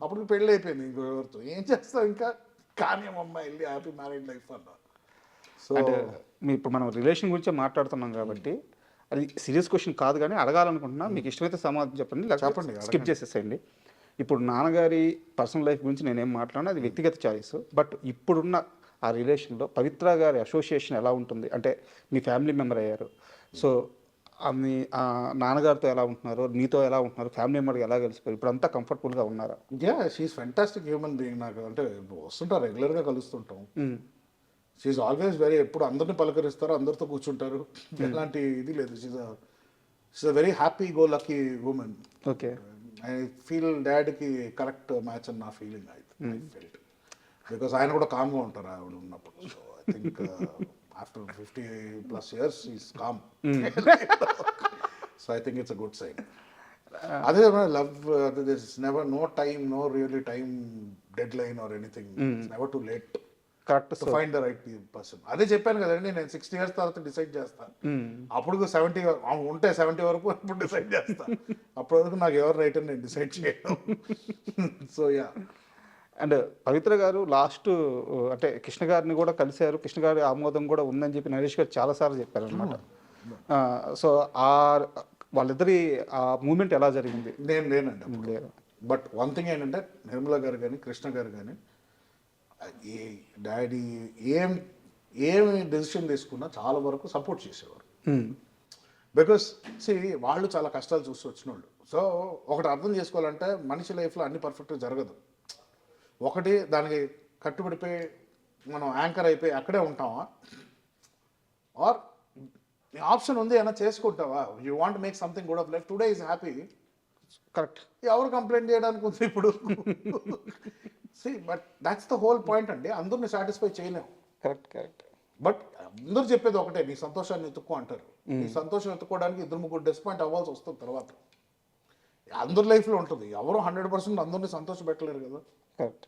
అప్పుడు పెళ్ళి అయిపోయింది ఇంకొకరితో. ఏం చేస్తావు ఇంకా, కానీ అమ్మాయి వెళ్ళి హ్యాపీ మ్యారీడ్ లైఫ్ అన్నా. సో ఇప్పుడు మనం రిలేషన్ గురించి మాట్లాడుతున్నాం కాబట్టి అది సీరియస్ క్వశ్చన్ కాదు, కానీ అడగాలనుకుంటున్నా. మీకు ఇష్టమైతే సమాధానం చెప్పండి, చెప్పండి, స్కిప్ చేసేసేయండి. ఇప్పుడు నాన్నగారి పర్సనల్ లైఫ్ గురించి నేనేం మాట్లాడినా అది వ్యక్తిగత చాయిస్. బట్ ఇప్పుడున్న ఆ రిలేషన్లో పవిత్ర గారి అసోసియేషన్ ఎలా ఉంటుంది, అంటే మీ ఫ్యామిలీ మెంబర్ అయ్యారు, సో మీ నాన్నగారితో ఎలా ఉంటున్నారు, మీతో ఎలా ఉంటున్నారు, ఫ్యామిలీ మెంబర్గా ఎలా కలిసిపోయారు, ఇప్పుడు అంతా కంఫర్టబుల్గా ఉన్నారా? Yeah, she is fantastic human being. నాకు అంటే వస్తుంటారు, రెగ్యులర్గా కలుస్తుంటాం. షీఈస్ ఆల్వేస్ వెరీ, ఎప్పుడు అందరిని పలకరిస్తారు, అందరితో కూర్చుంటారు, ఎలాంటి ఇది లేదు. She is a very happy go lucky woman. Okay, I feel డాడ్కి కరెక్ట్ మ్యాచ్ అని నా ఫీలింగ్. ఐ ఫెల్ట్ బికాస్ ఆయన కూడా కామ్గా ఉంటారు ఆవిడ ఉన్నప్పుడు. So I think after 50+ years is calm. So I think it's a good sign. అదే love, this never no time, no really time deadline or anything, never too late correct to find the right person. అదే చెప్పాను కదండి, నేను 60 years తర్వాత decide చేస్తాను. అప్పుడు 70 ఉంటే 70 వరకు అప్పుడు డిసైడ్ చేస్తాను. అప్పటి వరకు నాకు ఎవరు రైట్ అని నేను డిసైడ్ చేయను. So yeah. అండ్ పవిత్ర గారు లాస్ట్ అంటే కృష్ణ గారిని కూడా కలిశారు, కృష్ణ గారి ఆమోదం కూడా ఉందని చెప్పి నరేష్ గారు చాలాసార్లు చెప్పారు అనమాట. సో వాళ్ళిద్దరి ఆ మూమెంట్ ఎలా జరిగింది? నేను లేనండి అప్పుడు. బట్ వన్ థింగ్ ఏంటంటే నిర్మల గారు కానీ కృష్ణ గారు కానీ డాడీ ఏమి డెసిషన్ తీసుకున్నా చాలా వరకు సపోర్ట్ చేసేవారు. బికాస్ వాళ్ళు చాలా కష్టాలు చూసి వచ్చిన వాళ్ళు. సో ఒకటి అర్థం చేసుకోవాలంటే మనిషి లైఫ్లో అన్ని పర్ఫెక్ట్గా జరగదు. ఒకటి దానికి కట్టుబడిపోయి మనం యాంకర్ అయిపోయి అక్కడే ఉంటామా, ఆర్ ఆప్షన్ ఉంది ఏమైనా చేసుకుంటావా, you want make something good of life, today is happy, correct. ఎవరు కంప్లైంట్ చేయడానికి ఉంది ఇప్పుడు? But that's the whole point అండి. అందరిని సాటిస్ఫై చేయలేము. కరెక్ట్. బట్ అందరూ చెప్పేది ఒకటే, నీ సంతోషాన్ని ఎత్తుక్కో అంటారు. నీ సంతోషం ఎత్తుకోవడానికి 2-3 డిసప్పాయింట్ అవ్వాల్సి వస్తుంది తర్వాత. అందరి లైఫ్లో ఉంటుంది. ఎవరు 100% అందరినీ సంతోష పెట్టలేరు కదా. Correct.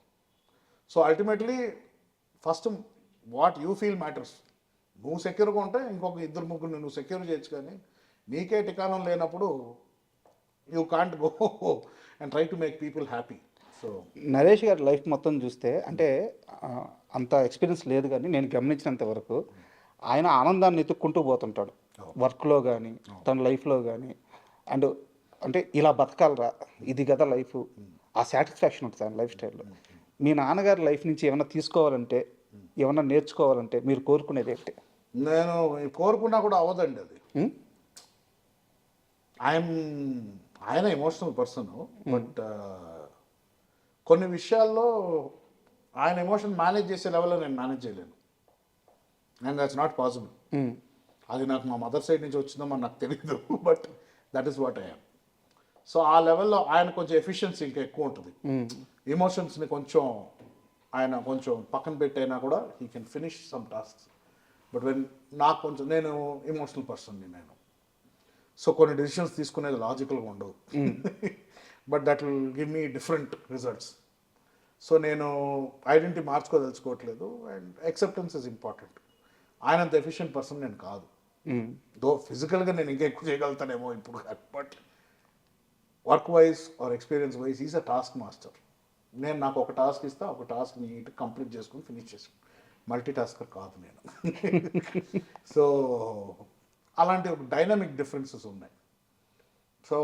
So ultimately first what you feel matters. నువ్వు సెక్యూర్గా ఉంటే ఇంకొక 2-3 నువ్వు సెక్యూర్ చేయొచ్చు, కానీ నీకే టికాణం లేనప్పుడు you can't go and try to make people happy. So Naresh గారి లైఫ్ మొత్తం చూస్తే అంటే అంత ఎక్స్పీరియన్స్ లేదు, కానీ నేను గమనించినంత వరకు ఆయన ఆనందాన్ని ఎత్తుక్కుంటూ పోతుంటాడు వర్క్లో కానీ తన లైఫ్లో కానీ. అండ్ అంటే ఇలా బతకాలరా, ఇది కదా లైఫ్, ఆ సాటిస్ఫాక్షన్ ఉంటుంది ఆయన లైఫ్ స్టైల్లో. మీ నాన్నగారి లైఫ్ నుంచి ఏమైనా తీసుకోవాలంటే, ఏమైనా నేర్చుకోవాలంటే మీరు కోరుకునేది ఏంటి? నేను కోరుకున్నా కూడా అవ్వదండి అది. ఆయన ఎమోషనల్ పర్సన్, బట్ కొన్ని విషయాల్లో ఆయన ఎమోషన్ మేనేజ్ చేసే లెవెల్లో నేను మేనేజ్ చేయలేను. And that's not possible. అది నాకు మా మదర్ సైడ్ నుంచి వచ్చిందో మరి నాకు తెలియదు, but that is what I'm. So ఆ లెవెల్లో ఆయన కొంచెం ఎఫిషియన్సీ ఇంకా ఎక్కువ ఉంటుంది. ఎమోషన్స్ని ఆయన కొంచెం పక్కన పెట్టైనా కూడా he can finish some tasks. But నాకు కొంచెం, నేను ఎమోషనల్ పర్సన్ని నేను. సో కొన్ని డెసిషన్స్ తీసుకునేది లాజికల్గా ఉండవు, but that will give me different results. So నేను ఐడెంటిటీ మార్చుకోదలుచుకోవట్లేదు, అండ్ యాక్సెప్టెన్స్ ఇస్ ఇంపార్టెంట్. ఆయనంత ఎఫిషియెంట్ పర్సన్ నేను కాదు. దో ఫిజికల్గా నేను ఇంకా ఎక్కువ చేయగలుగుతానేమో ఇప్పుడు, but work wise or experience wise is a task master. నాకు ఒక టాస్క్ ఇస్తా, ఒక టాస్క్ నీట్ కంప్లీట్ చేసుకుని ఫినిష్ చేసుకుని, మల్టీ టాస్కర్ కాదు నేను. సో అలాంటి ఒక డైనమిక్ డిఫరెన్సెస్ ఉన్నాయి. సో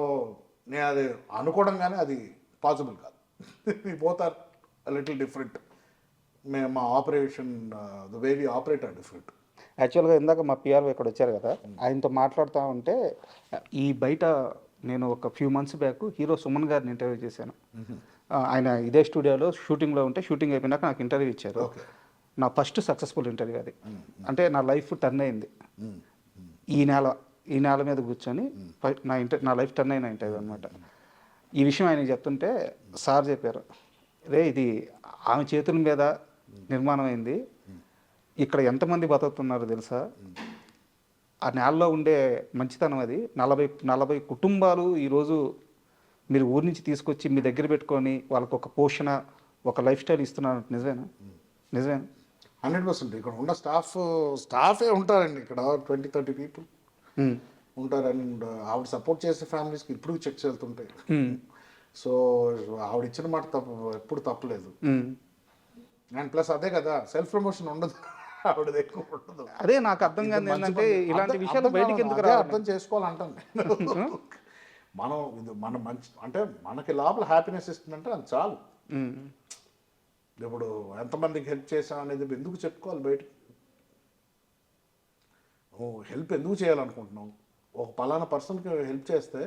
నేను అది అనుకోవడంగానే అది పాసిబుల్ కాదు. Both are little different. మా operation, the way we operate are different. యాక్చువల్గా ఇందాక మా పిఆర్ఓ ఇక్కడ వచ్చారు కదా, ఆయనతో మాట్లాడుతూ ఉంటే ఈ బయట నేను ఒక few months back hero Suman గారిని ఇంటర్వ్యూ చేశాను. ఆయన ఇదే స్టూడియోలో షూటింగ్లో ఉంటే, షూటింగ్ అయిపోయినాక నాకు ఇంటర్వ్యూ ఇచ్చారు. నా ఫస్ట్ సక్సెస్ఫుల్ ఇంటర్వ్యూ అది. అంటే నా లైఫ్ టర్న్ అయింది ఈ నెల మీద కూర్చొని నా లైఫ్ టర్న్ అయిన ఇంటర్వ్యూ అనమాట. ఈ విషయం ఆయనకి చెప్తుంటే సార్ చెప్పారు, రే ఇది ఆమె చేతుల మీద నిర్మాణం అయింది, ఇక్కడ ఎంతమంది బతుకుతున్నారో తెలుసా, ఆ నేలలో ఉండే మంచితనం అది. 40 కుటుంబాలు ఈరోజు మీరు ఊరి నుంచి తీసుకొచ్చి మీ దగ్గర పెట్టుకొని వాళ్ళకు ఒక పోషణ, ఒక లైఫ్ స్టైల్ ఇస్తున్నారు. నిజమేనా? 100%. ఇక్కడ ఉన్న స్టాఫే ఉంటారండి. ఇక్కడ 20-30 పీపుల్ ఉంటారు. అండ్ ఆవిడ సపోర్ట్ చేసే ఫ్యామిలీస్కి ఇప్పుడు చెక్స్ వెళ్తుంటాయి. సో ఆవిడ ఇచ్చిన మాట ఎప్పుడు తప్పలేదు. అండ్ ప్లస్ అదే కదా, సెల్ఫ్ ప్రమోషన్ ఉండదు ఆవిడది, ఎక్కువ ఉండదు. అదే నాకు అర్థం కాదు ఏంటంటే ఇలాంటి విషయాలు బయటికి ఎందుకు రావాలి? అర్థం చేసుకోవాలంటాను మనం. ఇది మన మంచి అంటే మనకి లోపల హ్యాపీనెస్ ఇస్తుందంటే అది చాలు. ఇప్పుడు ఎంతమందికి హెల్ప్ చేసాం అనేది ఎందుకు చెప్పుకోవాలి బయటకు? హెల్ప్ ఎందుకు చేయాలనుకుంటున్నావు? ఒక పలానా పర్సన్కి హెల్ప్ చేస్తే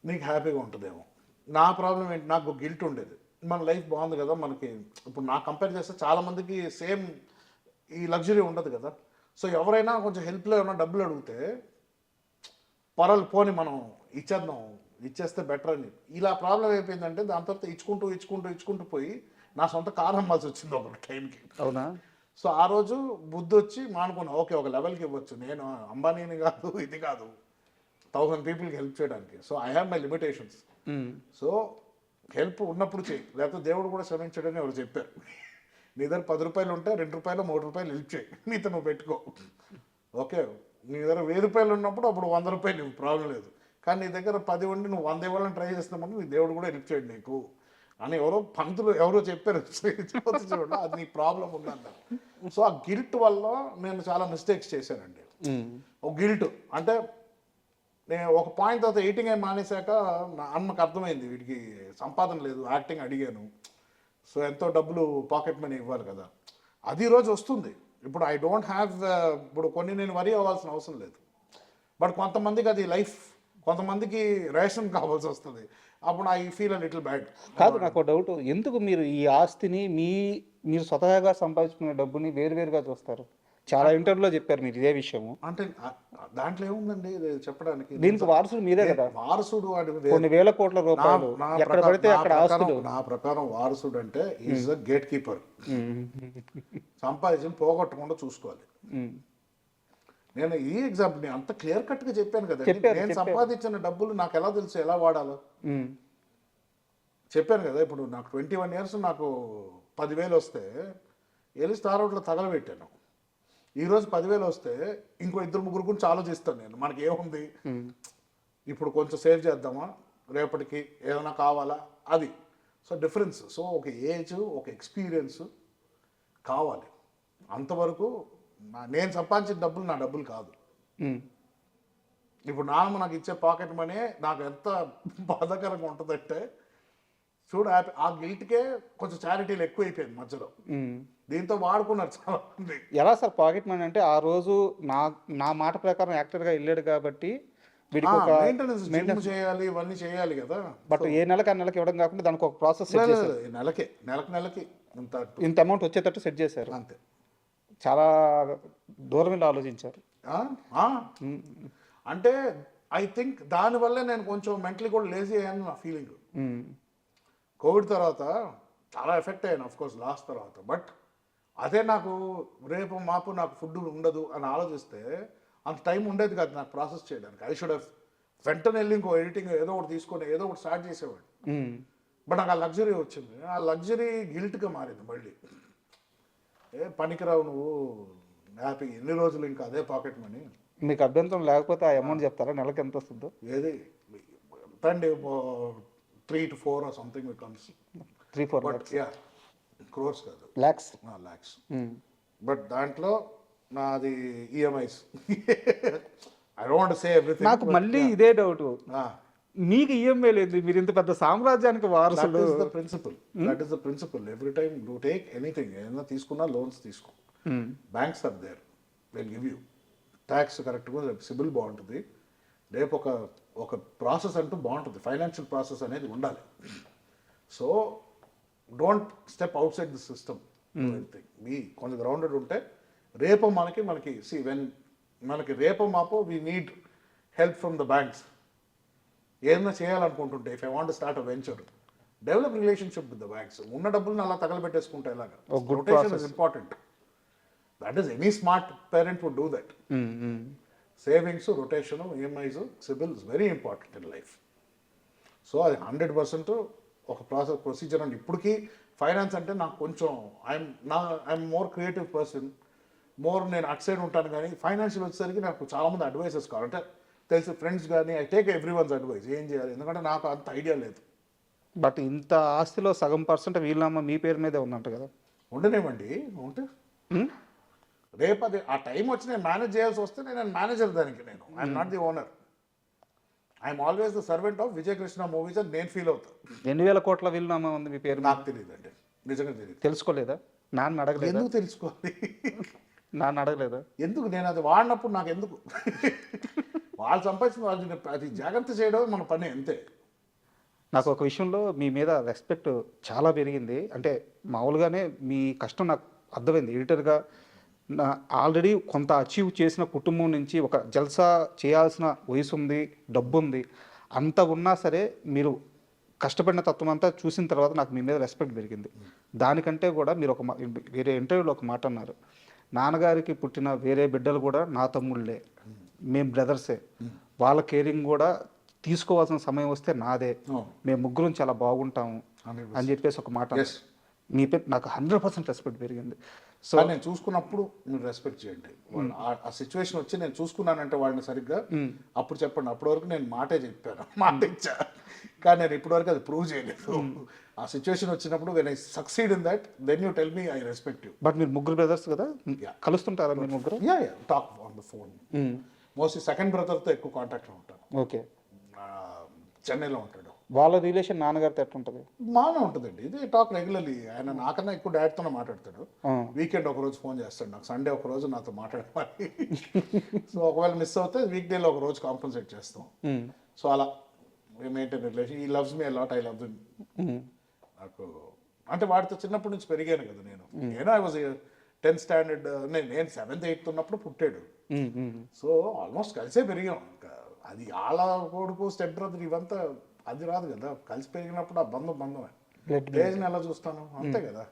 నీకు హ్యాపీగా ఉంటుందేమో. నా ప్రాబ్లం ఏంటి, నాకు గిల్ట్ ఉండేది. మన లైఫ్ బాగుంది కదా మనకి. ఇప్పుడు నాకు కంపేర్ చేస్తే చాలామందికి సేమ్ ఈ లగ్జరీ ఉండదు కదా. సో ఎవరైనా కొంచెం హెల్ప్లో ఏమైనా డబ్బులు అడిగితే పోని మనం ఇచ్చేస్తే బెటర్ అని. ఇలా ప్రాబ్లం అయిపోయిందంటే దాని తర్వాత ఇచ్చుకుంటూ పోయి నా సొంత కారు అమ్మాల్సి వచ్చింది ఒక టైంకి. అవునా? సో ఆ రోజు బుద్ధి వచ్చి మానుకున్నా, ఓకే ఒక లెవెల్కి ఇవ్వచ్చు, నేను అంబానీని కాదు, ఇది కాదు, 1000 పీపుల్కి హెల్ప్ చేయడానికి. So I have my limitations. So help ఉన్నప్పుడు చేయి, లేకపోతే దేవుడు కూడా శ్రమించడని ఎవరు చెప్పారు. నీ దగ్గర 10 రూపాయలు ఉంటే 2 రూపాయలు 3 రూపాయలు హెల్ప్ చేయి, నీతో నువ్వు పెట్టుకో. ఓకే, నీ దగ్గర 1000 రూపాయలు ఉన్నప్పుడు అప్పుడు 100 రూపాయలు ఇవ్వు, ప్రాబ్లం లేదు. కానీ నీ దగ్గర 10 ఉండి నువ్వు 100 ఇవ్వాలని ట్రై చేస్తున్నామని నీ దేవుడు కూడా హెల్ప్ చేయడు నీకు అని పంతులు ఎవరో చెప్పారు. చూడండి, అది నీ ప్రాబ్లం ఉందన్నారు. సో ఆ గిల్ట్ వల్ల నేను చాలా మిస్టేక్స్ చేశానండి. ఒక గిల్ట్ అంటే నేను ఒక పాయింట్ తర్వాత ఎయిటింగ్ అయి మానేశాక నా అమ్మకు అర్థమైంది, వీడికి సంపాదన లేదు, యాక్టింగ్ అడిగాను. సో ఎంతో డబ్బులు పాకెట్ మనీ ఇవ్వాలి కదా, అది రోజు వస్తుంది. ఇప్పుడు ఐ డోంట్ హ్యావ్, ఇప్పుడు కొన్ని నేను వరీ అవ్వాల్సిన అవసరం లేదు. బట్ కొంతమందికి అది లైఫ్, కొంతమందికి రేషన్ కావాల్సి వస్తుంది. అప్పుడు I feel a little bad. కాదు, నాకు డౌట్, ఎందుకు మీరు ఈ ఆస్తిని మీరు స్వతహాగా సంపాదించుకునే డబ్బుని వేరువేరుగా చూస్తారు? చాలా ఇంటర్వ్యూలో చెప్పారు మీరు ఇదే విషయము. అంటే దాంట్లో ఏముందండి ఇది చెప్పడానికి? దీనికి వారసుడు మీరే కదా. వారసుడు వాడి కొన్ని వేల కోట్ల రూపాయలు ఎక్కడ పడితే అక్కడ ఆస్తులు. నా ప్రకారం వారసుడు అంటే ఈజ్ ద గేట్ కీపర్. సంపాదించి పోగొట్టకుండా చూసుకోవాలి. నేను ఈ ఎగ్జాంపుల్ నేను అంత క్లియర్ కట్ గా చెప్పాను కదా. నేను సంపాదించిన డబ్బులు నాకు ఎలా తెలుసు ఎలా వాడాలో చెప్పాను కదా. ఇప్పుడు నాకు 21 years నాకు 10,000 వస్తే వెళ్ళి స్టార్ అవుట్లో తగలబెట్టాను. ఈరోజు 10,000 వస్తే ఇంకో 2-3 గురించి ఆలోచిస్తాను నేను. మనకి ఏముంది ఇప్పుడు కొంచెం సేవ్ చేద్దామా, రేపటికి ఏదైనా కావాలా, అది. So difference. సో ఒక ఏజ్ ఒక ఎక్స్పీరియన్స్ కావాలి. అంతవరకు నేను సంపాదించిన డబ్బులు నా డబ్బులు కాదు. ఇప్పుడు నాకు ఇచ్చే పాకెట్ మనీ నాకు ఎంత బాధాకరంగా ఉంటుందంటే చూడు, ఆ గిల్ట్కే కొంచెం చారిటీలు ఎక్కువ అయిపోయింది మధ్యలో. దీంతో వాడుకున్నారు చాలా మంది. ఎలా సార్ పాకెట్ మనీ అంటే ఆ రోజు నా మాట ప్రకారం యాక్టర్గా వెళ్ళాడు కాబట్టి వీడికి ఒక మెయింటెనెన్స్ చేయాలి, ఇవన్నీ చేయాలి కదా. బట్ ఏ నెలకి ఆ నెలకి ఇవ్వడం కాకుండా దానికి ఒక ప్రాసెస్ సెట్ చేశారు. నెలకి ఇంత అమౌంట్ వచ్చేటట్టు సెట్ చేశారు. అంతే. చాలా దూరం వెళ్ళి ఆలోచించారు. అంటే ఐ థింక్ దానివల్ల నేను కొంచెం మెంటలీ కూడా లేజీ అయ్యాను నా ఫీలింగ్. కోవిడ్ తర్వాత చాలా ఎఫెక్ట్ అయ్యాను ఆఫ్ కోర్స్ లాస్ట్ తర్వాత. బట్ అదే నాకు రేపు మాపు నాకు ఫుడ్ ఉండదు అని ఆలోచిస్తే అంత టైం ఉండేది కాదు నాకు ప్రాసెస్ చేయడానికి. ఐ షుడ్ హ్యావ్ వెంటనే వెళ్ళి ఇంకో ఎడిటింగ్ ఏదో ఒకటి తీసుకొని ఏదో ఒకటి స్టార్ట్ చేసేవాడు. బట్ నాకు ఆ లగ్జరీ వచ్చింది. ఆ లగ్జరీ గిల్ట్గా మారింది మళ్ళీ. పనికిరావు నువ్వు, హ్యాపీ ఎన్ని రోజులు ఇంకా అదే పాకెట్ మనీ. మీకు అభ్యంతరం లేకపోతే ఆ అమౌంట్ చెప్తారా నెలకి ఎంత వస్తుందో? ఏది అండి 3 to 4 or something becomes 3-4 lakhs. Yeah, crores కాదు, lakhs. బట్ దాంట్లో నాది EMIs. I don't want to say everything. నాకు మళ్ళీ ఇదే డౌట్, మీకు ఈఎంఐ లేదు, మీరు ఇంత పెద్ద సామ్రాజ్యానికి వారసులు. That is the principle. Every time you take anything, ఏదైనా తీసుకున్నా లోన్స్ తీసుకో, banks are there, will give you. Tax కరెక్ట్గా సిబిల్ బాగుంటుంది, రేపు ఒక ప్రాసెస్ అంటూ బాగుంటుంది. ఫైనాన్షియల్ ప్రాసెస్ అనేది ఉండాలి. So don't step outside the system. మీ కొంచెం గ్రౌండెడ్ ఉంటే రేపు మనకి వెన్ మనకి రేపు మాపో we need help from the banks. ఏదైనా చేయాలనుకుంటుంటే if I want start a venture, develop relationship with the banks. ఉన్న డబ్బులను అలా తగలబెట్టేసుకుంటే ఎలాగా? Rotation is important. That is any smart parent would do that. Savings, rotation, EMIs, CIBIL is very important in life. So అది 100% ఒక procedure అండి. ఇప్పటికీ finance అంటే నాకు కొంచెం ఐఎమ్ మోర్ క్రియేటివ్ పర్సన్, నేను అట్ సైడ్ ఉంటాను. కానీ ఫైనాన్షియల్ వచ్చేసరికి నాకు చాలామంది అడ్వైజెస్ కావాలి. అంటే తెలిసి ఫ్రెండ్స్ కానీ I take every one's advice ఏం చేయాలి, ఎందుకంటే నాకు అంత ఐడియా లేదు. బట్ ఇంత ఆస్తిలో సగం % వీళ్ళమ్మ మీ పేరు మీదే ఉందంట కదా? ఉండనేమండి, ఉంటే రేపు అది ఆ టైం వచ్చి నేను మేనేజ్ చేయాల్సి వస్తే నేను మేనేజర్ దానికి. I'm not the owner, I'm always the servant of Vijay Krishna movies అని నేను ఫీల్ అవుతాను. 2,000 కోట్ల వీలునామా ఉంది మీ పేరు? నాకు తెలియదు అండి, నిజంగా తెలియదు. తెలుసుకోలేదా? నాన్న అడగలేదు? ఎందుకు తెలుసుకోవాలి? నాన్న అడగలేదా? ఎందుకు? నేను అది వాడినప్పుడు నాకు ఎందుకు? వాళ్ళు సంపాదించిన వాళ్ళు అది జాగ్రత్త చేయడం మన పని, అంతే. నాకు ఒక విషయంలో మీ మీద రెస్పెక్ట్ చాలా పెరిగింది. అంటే మామూలుగానే మీ కష్టం నాకు అర్థమైంది. ఎడిటర్గా ఆల్రెడీ కొంత అచీవ్ చేసిన కుటుంబం నుంచి ఒక జల్సా చేయాల్సిన వయసు ఉంది, డబ్బు ఉంది, అంత ఉన్నా సరే మీరు కష్టపడిన తత్వం అంతా చూసిన తర్వాత నాకు మీ మీద రెస్పెక్ట్ పెరిగింది. దానికంటే కూడా మీరు వేరే ఇంటర్వ్యూలో ఒక మాట అన్నారు, నాన్నగారికి పుట్టిన వేరే బిడ్డలు కూడా నా తమ్ముళ్ళే, మేము బ్రదర్సే, వాళ్ళ కేరింగ్ కూడా తీసుకోవాల్సిన సమయం వస్తే నాదే, మేము ముగ్గురం చాలా బాగుంటాము అని చెప్పేసి ఒక మాట. మీ పేరు నాకు 100% రెస్పెక్ట్ పెరిగింది. సో నేను చూసుకున్నప్పుడు మీరు రెస్పెక్ట్ చేయండి. ఆ సిచ్యువేషన్ వచ్చి నేను చూసుకున్నానంటే వాళ్ళని సరిగ్గా అప్పుడు చెప్పండి. అప్పటి వరకు నేను మాటే చెప్పాను, మాట ఇచ్చా, కానీ నేను ఇప్పటి వరకు అది ప్రూవ్ చేయలేదు. ఆ సిచ్యువేషన్ వచ్చినప్పుడు when I succeed in that, then you tell me I respect you. But మీరు ముగ్గురు బ్రదర్స్ కదా, కలుస్తుంటారా మీరు ముగ్గురు? Talk on the phone. Mostly second బ్రదర్తో ఎక్కువ కాంటాక్ట్లో ఉంటాను. ఓకే. చెన్నైలో ఉంటాడు. వాళ్ళ రిలేషన్ నాన్నగారితో ఎట్లా ఉంటుంది? బాగానే ఉంటుందండి. ఇది టాక్ రెగ్యులర్లీ. ఆయన నాకన్నా ఎక్కువ డాడీతోనే మాట్లాడతాడు. వీకెండ్ ఒకరోజు ఫోన్ చేస్తాడు నాకు, సండే ఒకరోజు నాతో మాట్లాడాలి. సో ఒకవేళ మిస్ అవుతే వీక్ డేలో ఒక రోజు కాంపన్సేట్ చేస్తాం. సో అలా మెయింటైన్ రిలేషన్. ఈ loves me a lot, I love him. నాకు అంటే వాడితో చిన్నప్పటి నుంచి పెరిగాను కదా నేను. ఐ వాజ్ 10th స్టాండర్డ్ నేను 7th 8th ఉన్నప్పుడు పుట్టాడు. సో ఆల్మోస్ట్ కలిసే పెరిగాం. ఇంకా అది ఆళ్ళ కొడుకు స్టెప్ బ్రదర్ ఇవంతా అది రాదు కదా, కలిసి పెరిగినప్పుడు ఆ బంధమే. ఏజ్ని ఎలా చూస్తాను అంతే కదా.